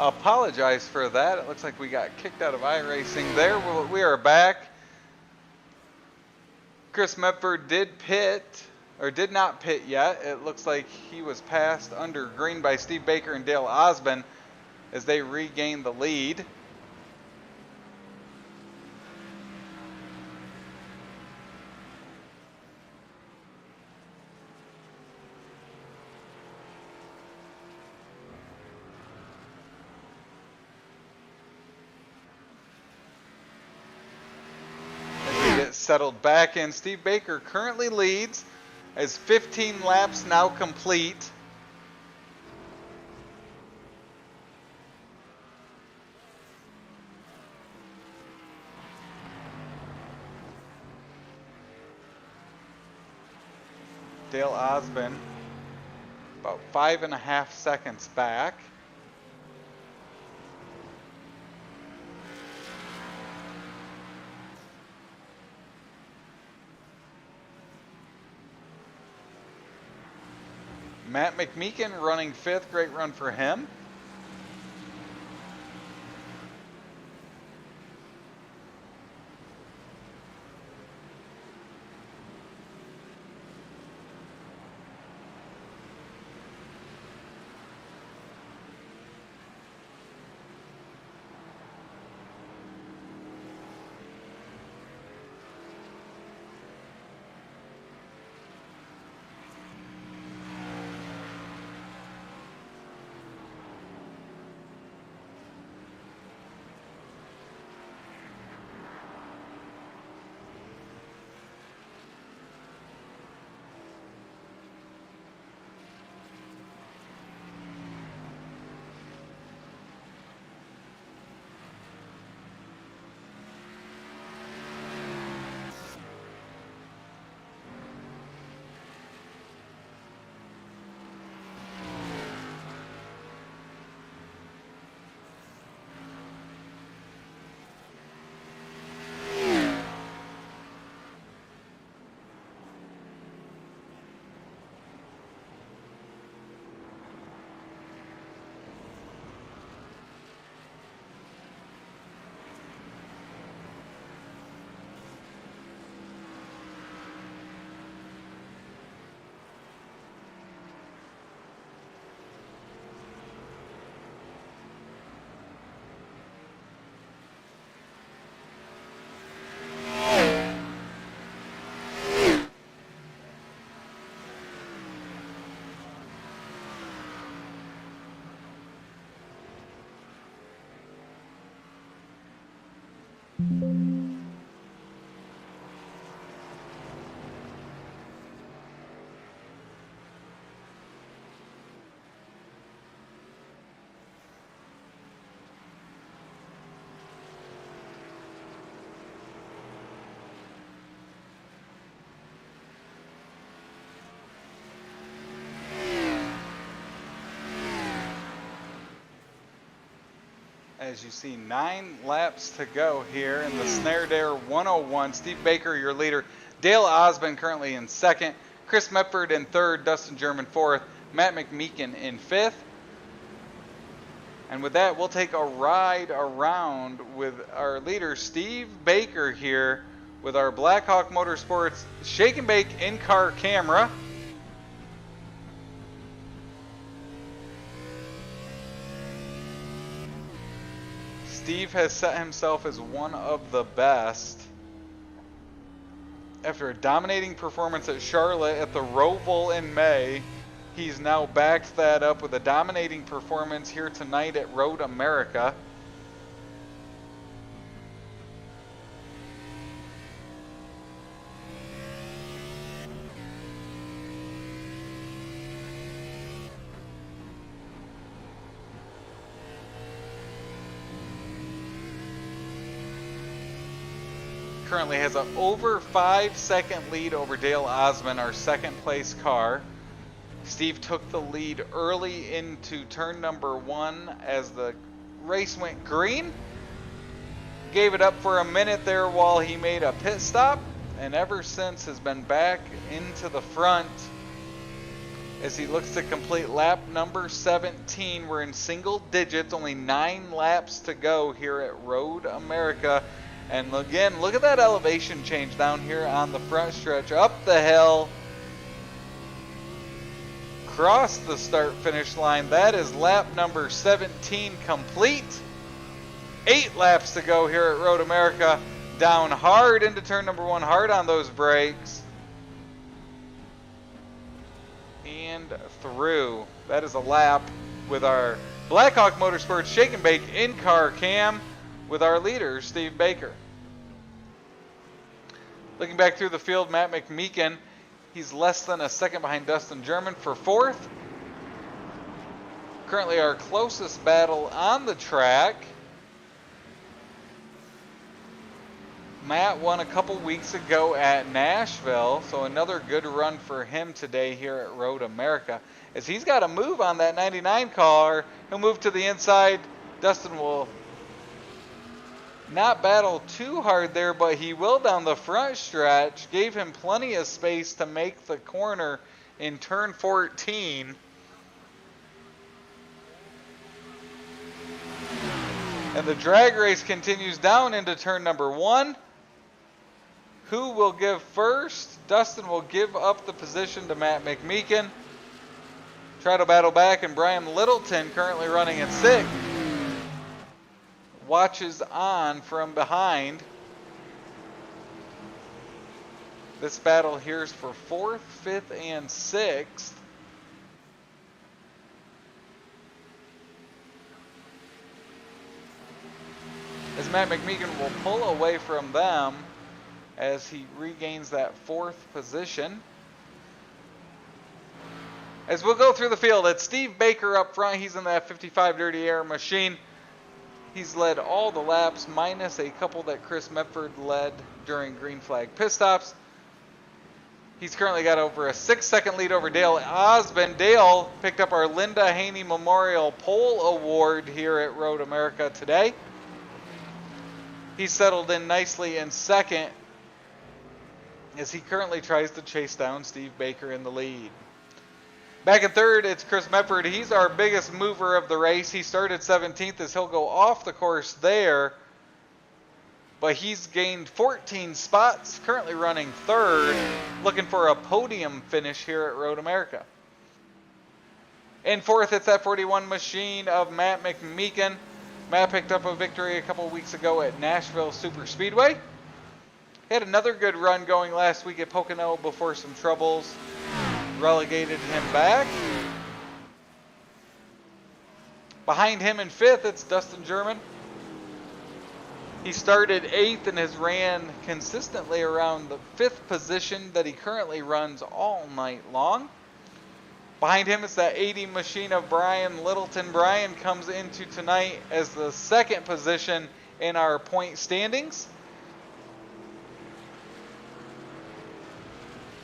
Apologize for that. It looks like we got kicked out of iRacing there. We are back. Chris Medford did pit, or did not pit yet. It looks like he was passed under green by Steve Baker and Dale Osmond as they regain the lead. Settled back in. Steve Baker currently leads as 15 laps now complete. Dale Osmond about 5.5 seconds back. Matt McMeekin running 5th. Great run for him. As you see, 9 laps to go here in the Snare Dare 101. Steve Baker, your leader. Dale Osmond currently in second. Chris Medford in third. Dustin German fourth. Matt McMeekin in fifth. And with that, we'll take a ride around with our leader, Steve Baker, here with our Blackhawk Motorsports Shake and Bake in-car camera. Steve has set himself as one of the best. After a dominating performance at Charlotte at the Roval in May, he's now backed that up with a dominating performance here tonight at Road America. Currently has an over 5-second lead over Dale Osmond, our second place car. Steve took the lead early into turn number 1 as the race went green. Gave it up for a minute there while he made a pit stop, and ever since has been back into the front as he looks to complete lap number 17. We're in single digits, only 9 laps to go here at Road America. And again, look at that elevation change down here on the front stretch. Up the hill. Across the start-finish line. That is lap number 17 complete. 8 laps to go here at Road America. Down hard into turn number 1. Hard on those brakes. And through. That is a lap with our Blackhawk Motorsports Shake and Bake in-car cam with our leader, Steve Baker. Looking back through the field, Matt McMeekin, he's less than a second behind Dustin German for fourth. Currently our closest battle on the track. Matt won a couple weeks ago at Nashville, so another good run for him today here at Road America. As he's got a move on that 99 car, he'll move to the inside. Dustin will not battle too hard there, but he will down the front stretch. Gave him plenty of space to make the corner in turn 14. And the drag race continues down into turn number 1. Who will give first? Dustin will give up the position to Matt McMeekin. Try to battle back, and Brian Littleton, currently running in 6th, watches on from behind. This battle here is for 4th, 5th, and 6th. As Matt McMeekin will pull away from them as he regains that 4th position. As we'll go through the field, it's Steve Baker up front. He's in that 55 Dirty Air machine. He's led all the laps, minus a couple that Chris Medford led during green flag pit stops. He's currently got over a 6-second lead over Dale Osmond. Dale picked up our Linda Haney Memorial Pole Award here at Road America today. He's settled in nicely in second as he currently tries to chase down Steve Baker in the lead. Back in third, it's Chris Medford. He's our biggest mover of the race. He started 17th as he'll go off the course there. But he's gained 14 spots, currently running third, looking for a podium finish here at Road America. In fourth, it's that 41 machine of Matt McMeekin. Matt picked up a victory a couple weeks ago at Nashville Super Speedway. He had another good run going last week at Pocono before some troubles relegated him back. Behind him in 5th, it's Dustin German. He started 8th and has ran consistently around the 5th position that he currently runs all night long. Behind him is that 80 machine of Brian Littleton. Brian comes into tonight as the 2nd position in our point standings.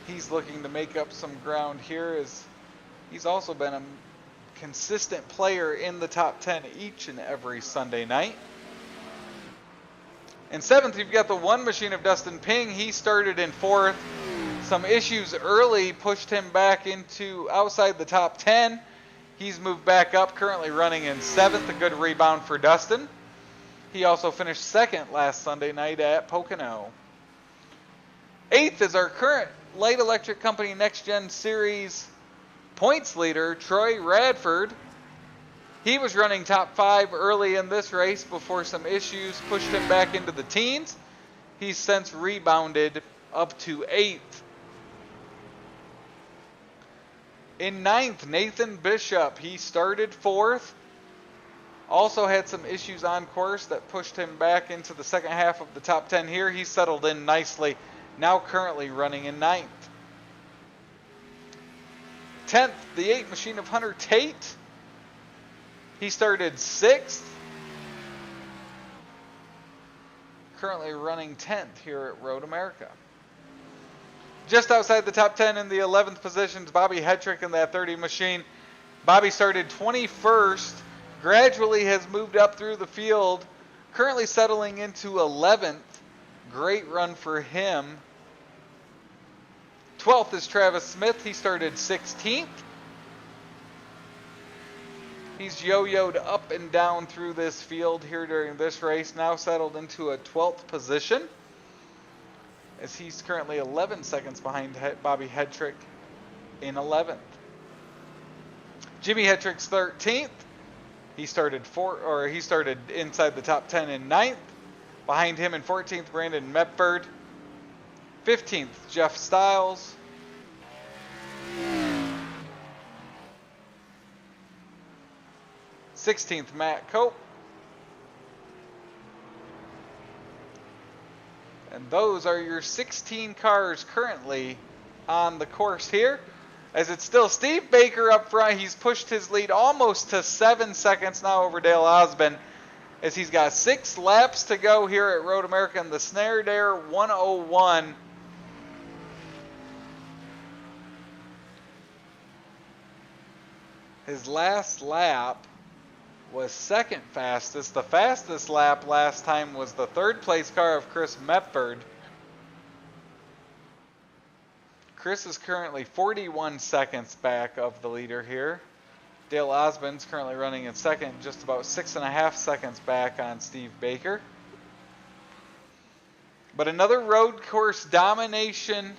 He's looking to make up some ground here as he's also been consistent player in the top 10 each and every Sunday night. In 7th, you've got the one machine of Dustin Ping. He started in 4th. Some issues early pushed him back into outside the top 10. He's moved back up, currently running in 7th. A good rebound for Dustin. He also finished 2nd last Sunday night at Pocono. 8th is our current Light Electric Company NextGen Series points leader, Troy Radford. He was running top 5 early in this race before some issues pushed him back into the teens. He's since rebounded up to 8th. In 9th, Nathan Bishop. He started 4th. Also had some issues on course that pushed him back into the second half of the top 10 here. He settled in nicely, now currently running in 9th. 10th, the 8 machine of Hunter Tate. He started 6th. Currently running 10th here at Road America. Just outside the top 10 in the 11th positions, Bobby Hetrick in that 30 machine. Bobby started 21st. Gradually has moved up through the field, currently settling into 11th. Great run for him. 12th is Travis Smith. He started 16th. He's yo-yoed up and down through this field here during this race, now settled into a 12th position, as he's currently 11 seconds behind Bobby Hetrick in 11th. Jimmy Hetrick's 13th. He started inside the top 10 in 9th. Behind him in 14th, Brandon Mepford. 15th, Jeff Stiles. 16th, Matt Cope. And those are your 16 cars currently on the course here. As it's still Steve Baker up front. He's pushed his lead almost to 7 seconds now over Dale Osborne, as he's got 6 laps to go here at Road America in the Snare Dare 101. His last lap was second fastest. The fastest lap last time was the 3rd place car of Chris Mepford. Chris is currently 41 seconds back of the leader here. Dale Osborne's currently running in 2nd, just about 6.5 seconds back on Steve Baker. But another road course domination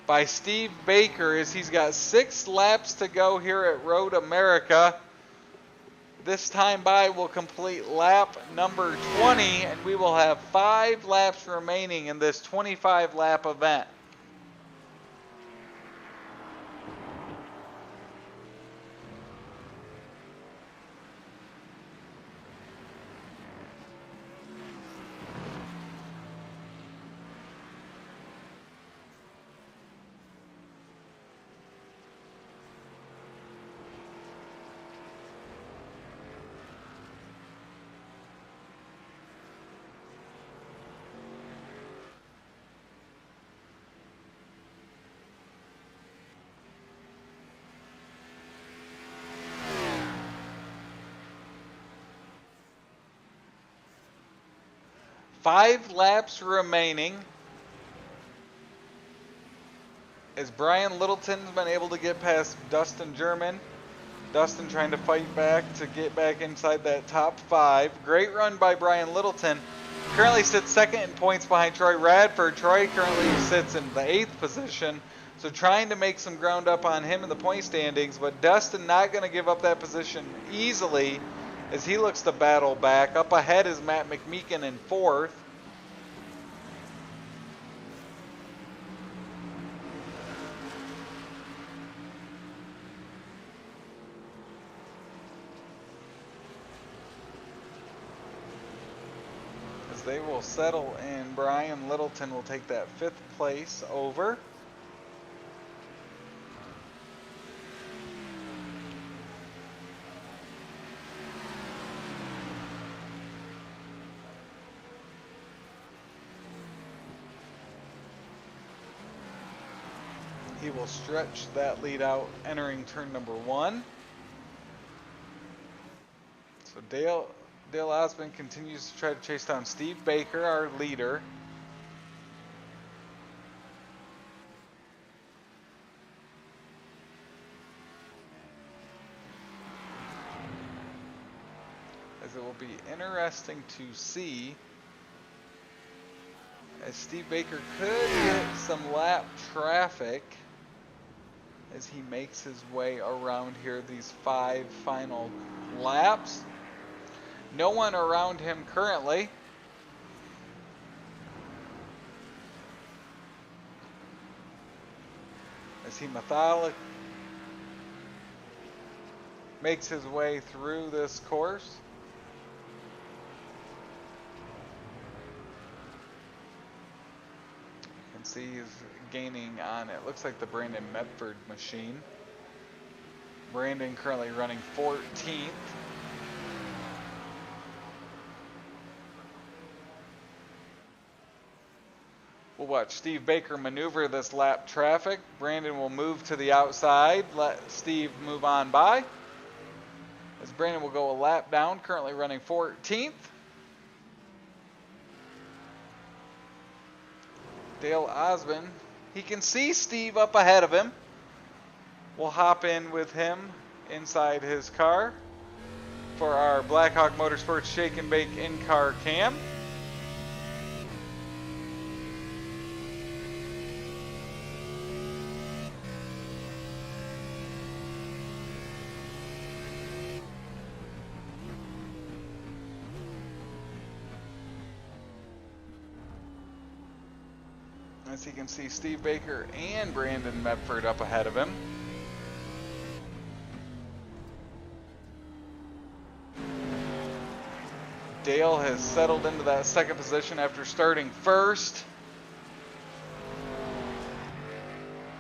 by Steve Baker, as he's got 6 laps to go here at Road America. This time by will complete lap number 20, and we will have 5 laps remaining in this 25-lap event. Five laps remaining, as Brian Littleton's been able to get past Dustin German. Dustin trying to fight back to get back inside that top 5. Great run by Brian Littleton. Currently sits 2nd in points behind Troy Radford. Troy currently sits in the 8th position, so trying to make some ground up on him in the point standings, but Dustin not going to give up that position easily, as he looks to battle back. Up ahead is Matt McMeekin in 4th. As they will settle in, Brian Littleton will take that 5th place over. He will stretch that lead out entering turn number 1. Dale Osmond continues to try to chase down Steve Baker, our leader. As it will be interesting to see, as Steve Baker could get some lap traffic as he makes his way around here these 5 final laps. No one around him currently. As he methodically makes his way through this course. You can see he's gaining on, it looks like, the Brandon Medford machine. Brandon currently running 14th. We'll watch Steve Baker maneuver this lap traffic. Brandon will move to the outside, let Steve move on by. As Brandon will go a lap down, currently running 14th. Dale Osmond, he can see Steve up ahead of him. We'll hop in with him inside his car for our Blackhawk Motorsports Shake and Bake in-car cam. As you can see, Steve Baker and Brandon Medford up ahead of him. Dale has settled into that second position after starting first.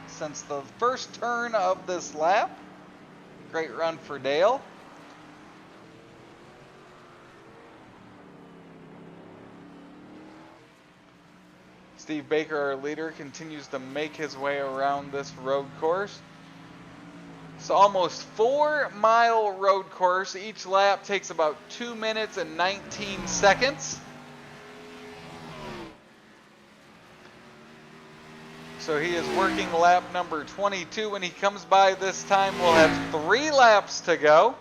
Since the first turn of this lap. Great run for Dale. Steve Baker, our leader, continues to make his way around this road course. It's almost 4-mile road course. Each lap takes about 2 minutes and 19 seconds. So he is working lap number 22. When he comes by this time, we'll have 3 laps to go.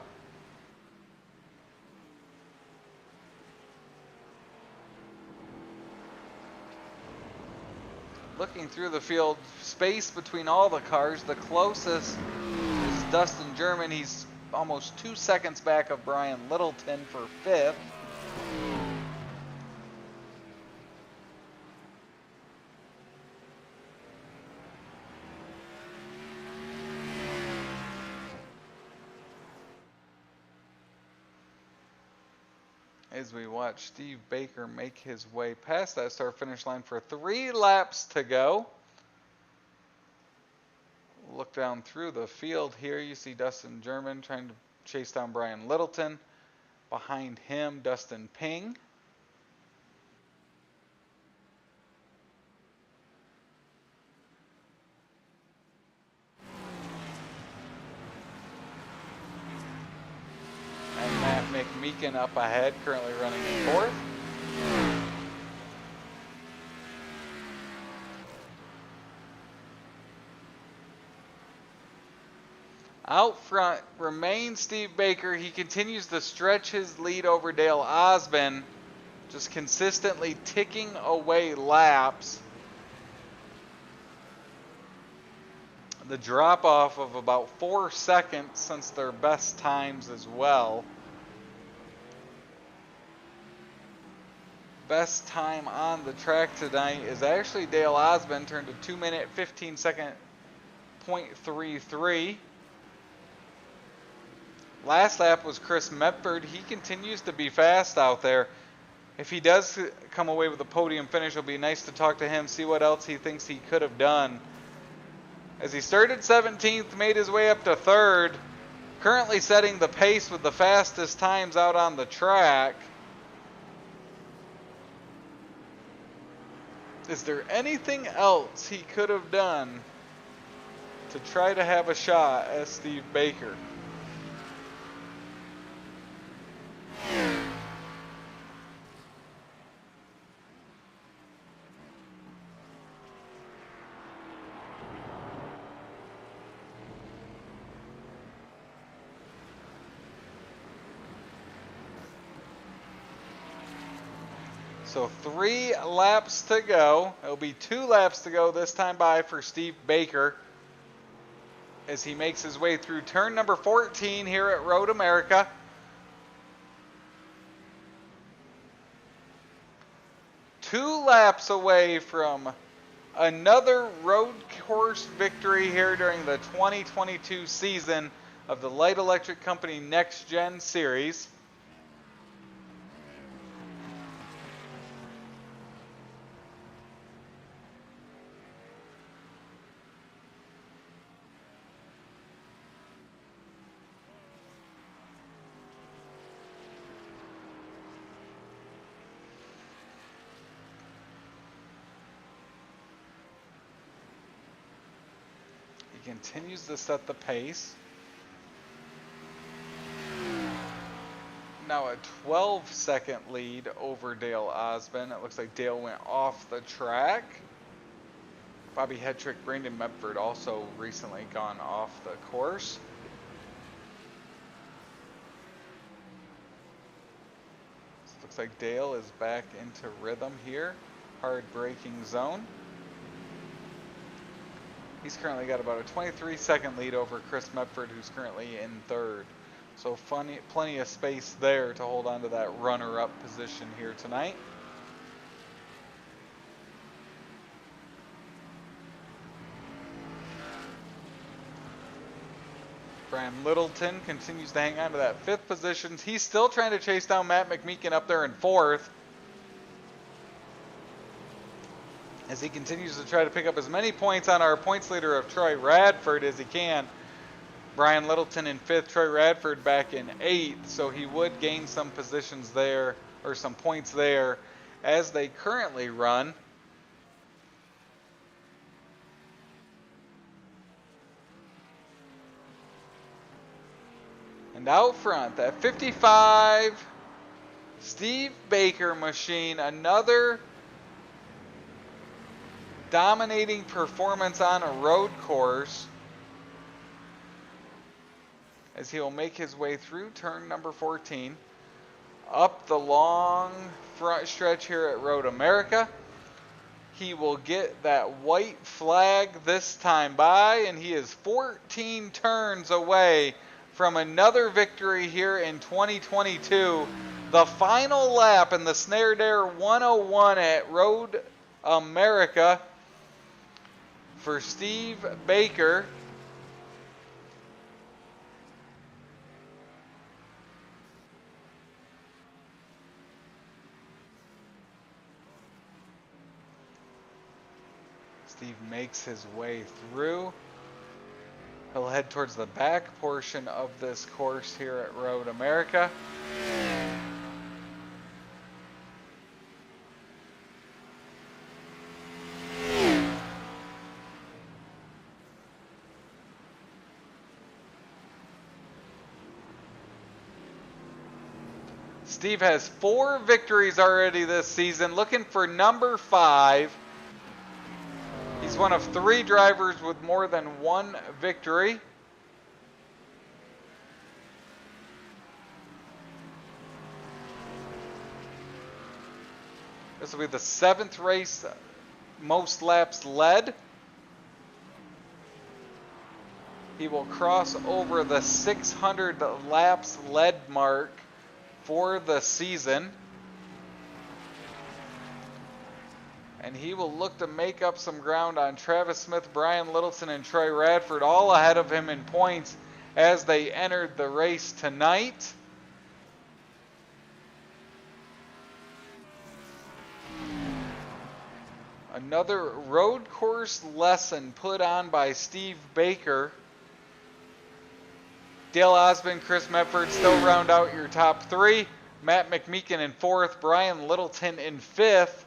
Looking through the field, space between all the cars, the closest is Dustin German. He's almost 2 seconds back of Brian Littleton for 5th. As we watch Steve Baker make his way past that start-finish line for 3 laps to go. Look down through the field here. You see Dustin German trying to chase down Brian Littleton. Behind him, Dustin Ping. McMeekin up ahead, currently running in 4th. Out front remains Steve Baker. He continues to stretch his lead over Dale Osmond, just consistently ticking away laps. The drop off of about 4 seconds since their best times as well. Best time on the track tonight is actually Dale Osmond, turned to 2 minute 15 second .33. Last lap was Chris Medford. He continues to be fast out there. If he does come away with a podium finish, it'll be nice to talk to him, see what else he thinks he could have done. As he started 17th, made his way up to 3rd, currently setting the pace with the fastest times out on the track. Is there anything else he could have done to try to have a shot at Steve Baker? So 3 laps to go. It'll be 2 laps to go this time by for Steve Baker as he makes his way through turn number 14 here at Road America. Two laps away from another road course victory here during the 2022 season of the Light Electric Company NextGen Series. He continues to set the pace. Now a 12-second lead over Dale Osmond. It looks like Dale went off the track. Bobby Hedrick, Brandon Medford also recently gone off the course. So it looks like Dale is back into rhythm here. Hard braking zone. He's currently got about a 23-second lead over Chris Medford, who's currently in third. So plenty of space there to hold on to that runner-up position here tonight. Brian Littleton continues to hang on to that 5th position. He's still trying to chase down Matt McMeekin up there in 4th, as he continues to try to pick up as many points on our points leader of Troy Radford as he can. Brian Littleton in 5th, Troy Radford back in 8th, so he would gain some positions there, or some points there, as they currently run. And out front, that 55 Steve Baker machine, another dominating performance on a road course, as he will make his way through turn number 14, up the long front stretch here at Road America. He will get that white flag this time by, and he is 14 turns away from another victory here in 2022. The final lap in the Snare Dare 101 at Road America for Steve Baker. Steve makes his way through. He'll head towards the back portion of this course here at Road America. Steve has 4 victories already this season, looking for number 5. He's one of 3 drivers with more than 1 victory. This will be the 7th race most laps led. He will cross over the 600 laps led mark for the season. And he will look to make up some ground on Travis Smith, Brian Littleton, and Troy Radford, all ahead of him in points as they entered the race tonight. Another road course lesson put on by Steve Baker. Dale Osmond, Chris Medford still round out your top 3. Matt McMeekin in 4th, Brian Littleton in 5th.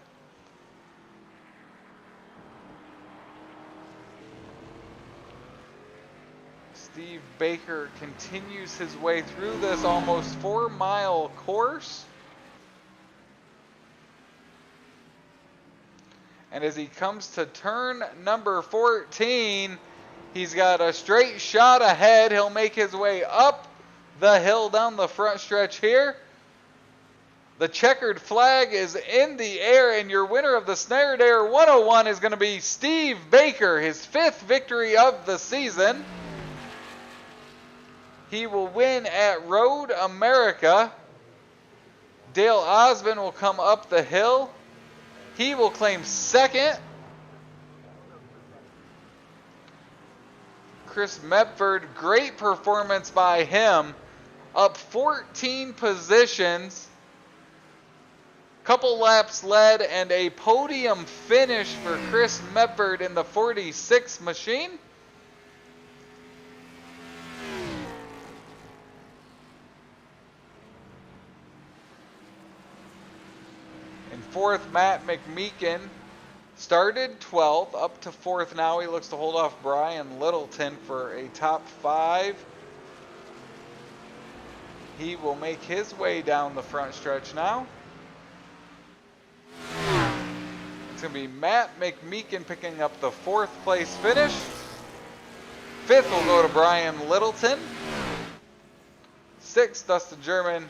Steve Baker continues his way through this almost 4-mile course. And as he comes to turn number 14, he's got a straight shot ahead. He'll make his way up the hill down the front stretch here. The checkered flag is in the air, and your winner of the Snare Dare 101 is going to be Steve Baker, his 5th victory of the season. He will win at Road America. Dale Osmond will come up the hill. He will claim 2nd. Chris Medford, great performance by him, up 14 positions. Couple laps led and a podium finish for Chris Medford in the 46 machine. In 4th, Matt McMeekin started 12th, up to 4th now. He looks to hold off Brian Littleton for a top 5. He will make his way down the front stretch now. It's going to be Matt McMeekin picking up the 4th place finish. 5th will go to Brian Littleton. 6th, Dustin German.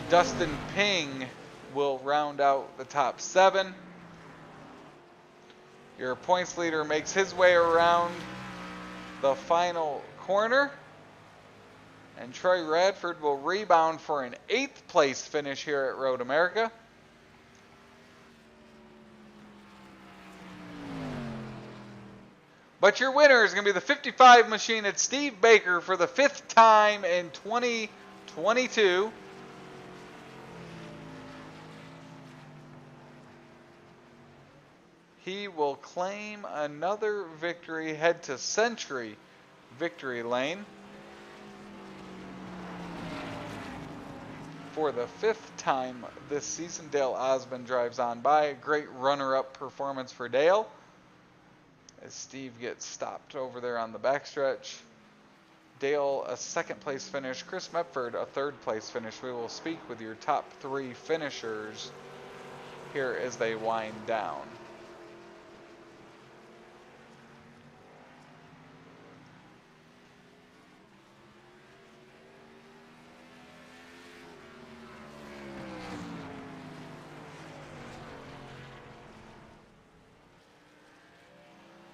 Dustin Ping will round out the top 7. Your points leader makes his way around the final corner. And Troy Radford will rebound for an 8th place finish here at Road America. But your winner is going to be the 55 machine. It's Steve Baker for the 5th time in 2022. He will claim another victory, head to Century Victory Lane. For the 5th time this season, Dale Osmond drives on by. Great runner-up performance for Dale, as Steve gets stopped over there on the backstretch. Dale, a 2nd place finish. Chris Medford, a 3rd place finish. We will speak with your top 3 finishers here as they wind down.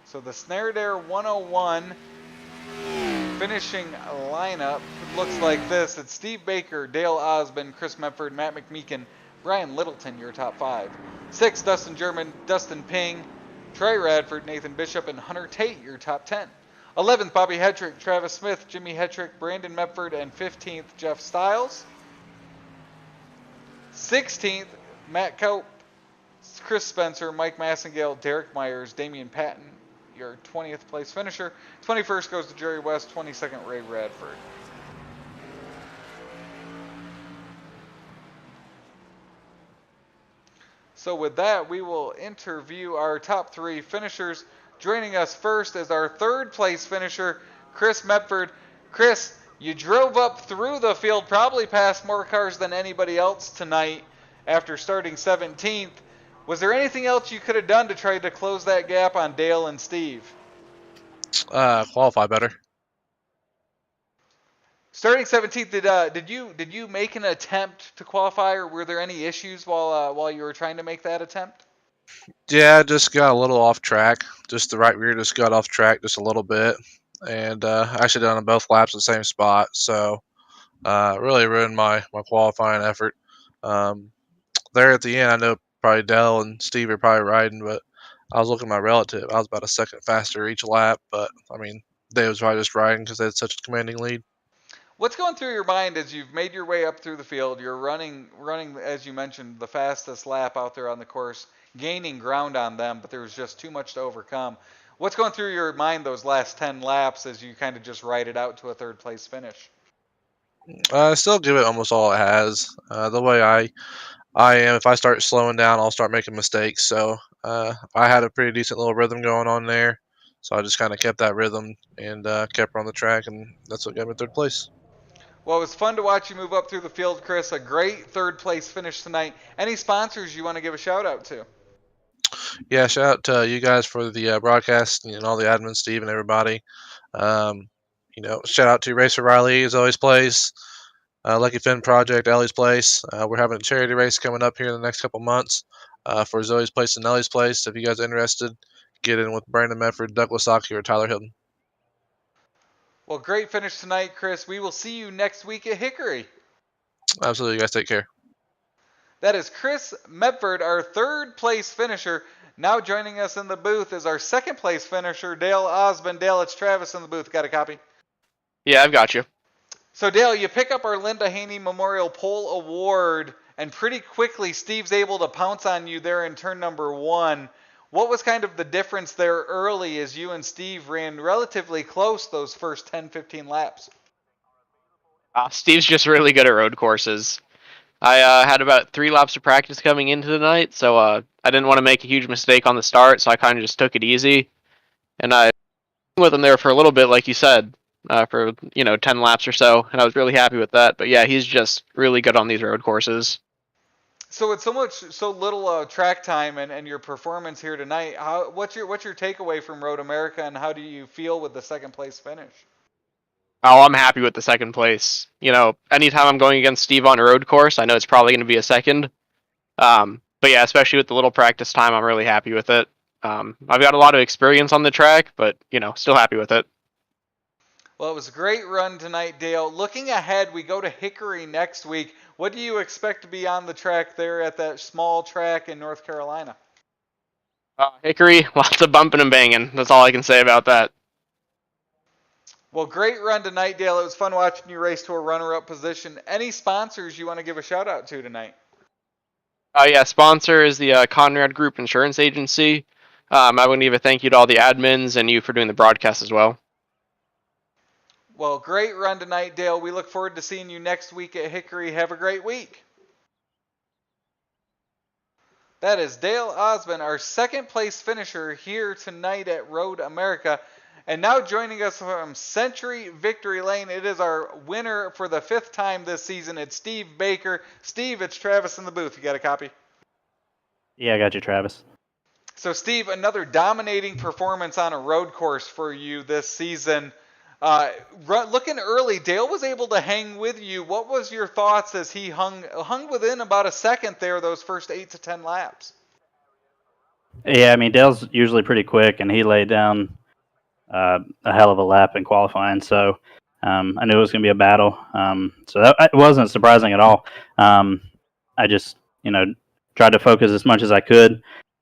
So the Snare Dare 101 finishing lineup looks like this. It's Steve Baker, Dale Osmond, Chris Medford, Matt McMeekin, Brian Littleton, your top 5. 6, Dustin German, Dustin Ping, Trey Radford, Nathan Bishop, and Hunter Tate, your top 10. 11th, Bobby Hetrick, Travis Smith, Jimmy Hetrick, Brandon Medford, and 15th, Jeff Stiles. 16th, Matt Cope, Chris Spencer, Mike Massengale, Derek Myers, Damian Patton, your 20th place finisher. 21st goes to Jerry West, 22nd Ray Radford. So with that, we will interview our top 3 finishers. Joining us first is our 3rd place finisher, Chris Medford. Chris, you drove up through the field, probably passed more cars than anybody else tonight after starting 17th. Was there anything else you could have done to try to close that gap on Dale and Steve? Qualify better. Starting 17th, did you make an attempt to qualify, or were there any issues while you were trying to make that attempt? Yeah, just got a little off track. Just the right rear just got off track just a little bit, and actually done on both laps in the same spot. So really ruined my qualifying effort. There at the end, I know probably Dell and Steve are probably riding, but I was looking at my relative. I was about a second faster each lap, but I mean, they was probably just riding because they had such a commanding lead. What's going through your mind as you've made your way up through the field? You're running, as you mentioned, the fastest lap out there on the course, gaining ground on them, but there was just too much to overcome. What's going through your mind those last 10 laps as you kind of just ride it out to a 3rd place finish? I still give it almost all it has. The way I am, if I start slowing down, I'll start making mistakes. So I had a pretty decent little rhythm going on there. So I just kind of kept that rhythm and kept her on the track, and that's what got me 3rd place. Well, it was fun to watch you move up through the field, Chris. A great 3rd place finish tonight. Any sponsors you want to give a shout out to? Yeah, shout out to you guys for the broadcast and all the admin, Steve, and everybody. Shout out to Racer Riley, as always plays. Lucky Finn Project, Ellie's Place. We're having a charity race coming up here in the next couple months for Zoey's Place and Ellie's Place. If you guys are interested, get in with Brandon Medford, Douglas Aki, or Tyler Hilton. Well, great finish tonight, Chris. We will see you next week at Hickory. Absolutely, you guys take care. That is Chris Medford, our third place finisher. Now joining us in the booth is our second place finisher, Dale Osmond. Dale, it's Travis in the booth. Got a copy? Yeah, I've got you. So, Dale, you pick up our Linda Haney Memorial Pole Award, and pretty quickly Steve's able to pounce on you there in turn number 1. What was kind of the difference there early as you and Steve ran relatively close those first 10, 15 laps? Steve's just really good at road courses. I had about 3 laps of practice coming into the night, so I didn't want to make a huge mistake on the start, so I kind of just took it easy. And I with him there for a little bit, like you said, for 10 laps or so, and I was really happy with that. But yeah, he's just really good on these road courses. So with so little track time and your performance here tonight, what's your takeaway from Road America, and how do you feel with the second place finish? Oh, I'm happy with the second place. Anytime I'm going against Steve on a road course, I know it's probably going to be a second. But yeah, especially with the little practice time, I'm really happy with it. I've got a lot of experience on the track, but still happy with it. Well, it was a great run tonight, Dale. Looking ahead, we go to Hickory next week. What do you expect to be on the track there at that small track in North Carolina? Hickory, lots of bumping and banging. That's all I can say about that. Well, great run tonight, Dale. It was fun watching you race to a runner-up position. Any sponsors you want to give a shout-out to tonight? Yeah, sponsor is the Conrad Group Insurance Agency. I want to give a thank you to all the admins and you for doing the broadcast as well. Well, great run tonight, Dale. We look forward to seeing you next week at Hickory. Have a great week. That is Dale Osmond, our second place finisher here tonight at Road America. And now joining us from Century Victory Lane, it is our winner for the 5th time this season. It's Steve Baker. Steve, it's Travis in the booth. You got a copy? Yeah, I got you, Travis. So, Steve, another dominating performance on a road course for you this season. Looking early, Dale was able to hang with you. What was your thoughts as he hung within about a second there those first 8 to 10 laps? Yeah, I mean, Dale's usually pretty quick, and he laid down a hell of a lap in qualifying, so I knew it was going to be a battle. So it wasn't surprising at all. I just, tried to focus as much as I could,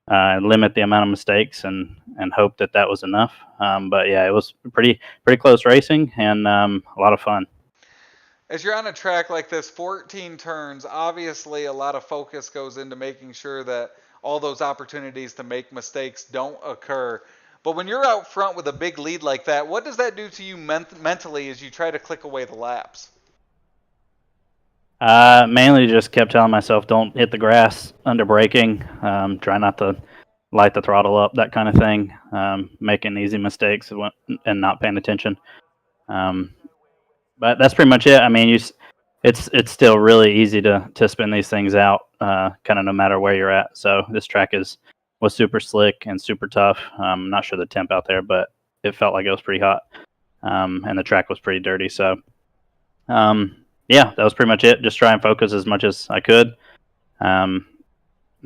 limit the amount of mistakes, and hope that was enough. But yeah, it was pretty close racing and a lot of fun. As you're on a track like this, 14 turns, obviously a lot of focus goes into making sure that all those opportunities to make mistakes don't occur. But when you're out front with a big lead like that, what does that do to you mentally as you try to click away the laps? Mainly just kept telling myself, don't hit the grass under braking. Try not to light the throttle up, that kind of thing. Making easy mistakes and not paying attention. But that's pretty much it. I mean, it's still really easy to spin these things out, kind of no matter where you're at. So this track was super slick and super tough. I'm not sure the temp out there, but it felt like it was pretty hot. And the track was pretty dirty. So, yeah, that was pretty much it. Just try and focus as much as I could, and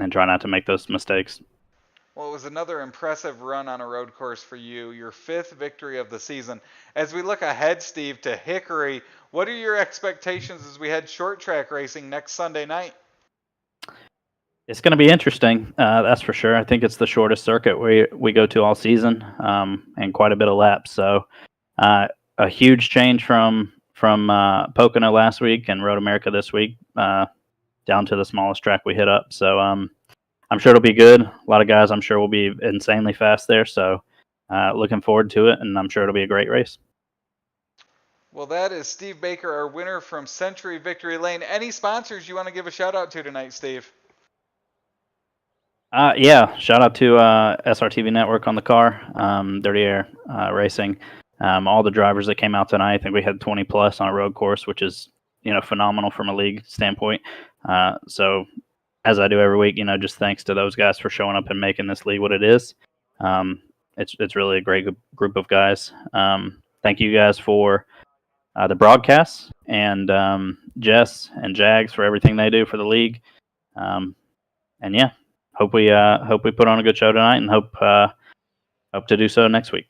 try not to make those mistakes. Well, it was another impressive run on a road course for you, your 5th victory of the season. As we look ahead, Steve, to Hickory, what are your expectations as we head short track racing next Sunday night? It's going to be interesting, that's for sure. I think it's the shortest circuit we go to all season, and quite a bit of laps. So a huge change from Pocono last week and Road America this week, down to the smallest track we hit up. So I'm sure it'll be good. A lot of guys I'm sure will be insanely fast there. So looking forward to it, and I'm sure it'll be a great race. Well, that is Steve Baker, our winner from Century Victory Lane. Any sponsors you want to give a shout out to tonight, Steve? Yeah, shout out to SRTV Network on the car, Dirty Air Racing, all the drivers that came out tonight. I think we had 20 plus on a road course, which is phenomenal from a league standpoint. So as I do every week, just thanks to those guys for showing up and making this league what it is. It's really a great group of guys. Thank you guys for the broadcasts, and Jess and Jags for everything they do for the league. And yeah, hope we put on a good show tonight, and hope to do so next week.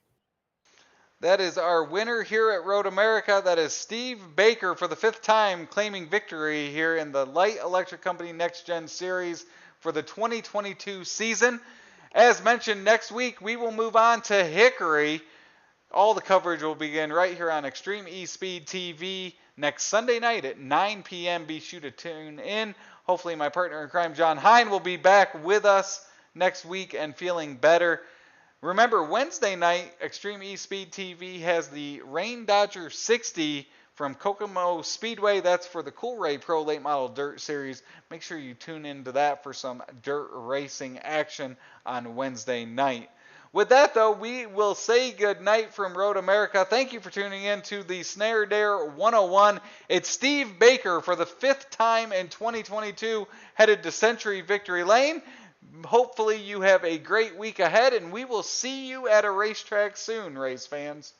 That is our winner here at Road America. That is Steve Baker for the 5th time claiming victory here in the Light Electric Company Next Gen Series for the 2022 season. As mentioned, next week we will move on to Hickory. All the coverage will begin right here on Extreme eSpeed TV next Sunday night at 9 p.m. Be sure to tune in. Hopefully my partner in crime, John Hine, will be back with us next week and feeling better. Remember, Wednesday night, Extreme eSpeed TV has the Rain Dodger 60 from Kokomo Speedway. That's for the Cool Ray Pro Late Model Dirt Series. Make sure you tune into that for some dirt racing action on Wednesday night. With that, though, we will say good night from Road America. Thank you for tuning in to the Snare Dare 101. It's Steve Baker for the 5th time in 2022 headed to Century Victory Lane. Hopefully you have a great week ahead, and we will see you at a racetrack soon, race fans.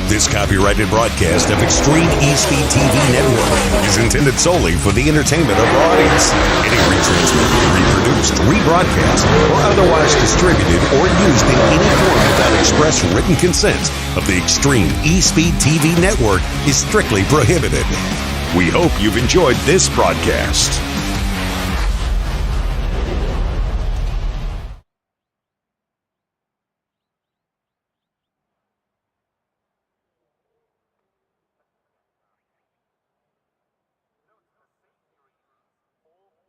This copyrighted broadcast of Extreme eSpeed TV Network is intended solely for the entertainment of our audience. Any retransmitted, reproduced, rebroadcast, or otherwise distributed or used in any form without express written consent of the Extreme eSpeed TV Network is strictly prohibited. We hope you've enjoyed this broadcast.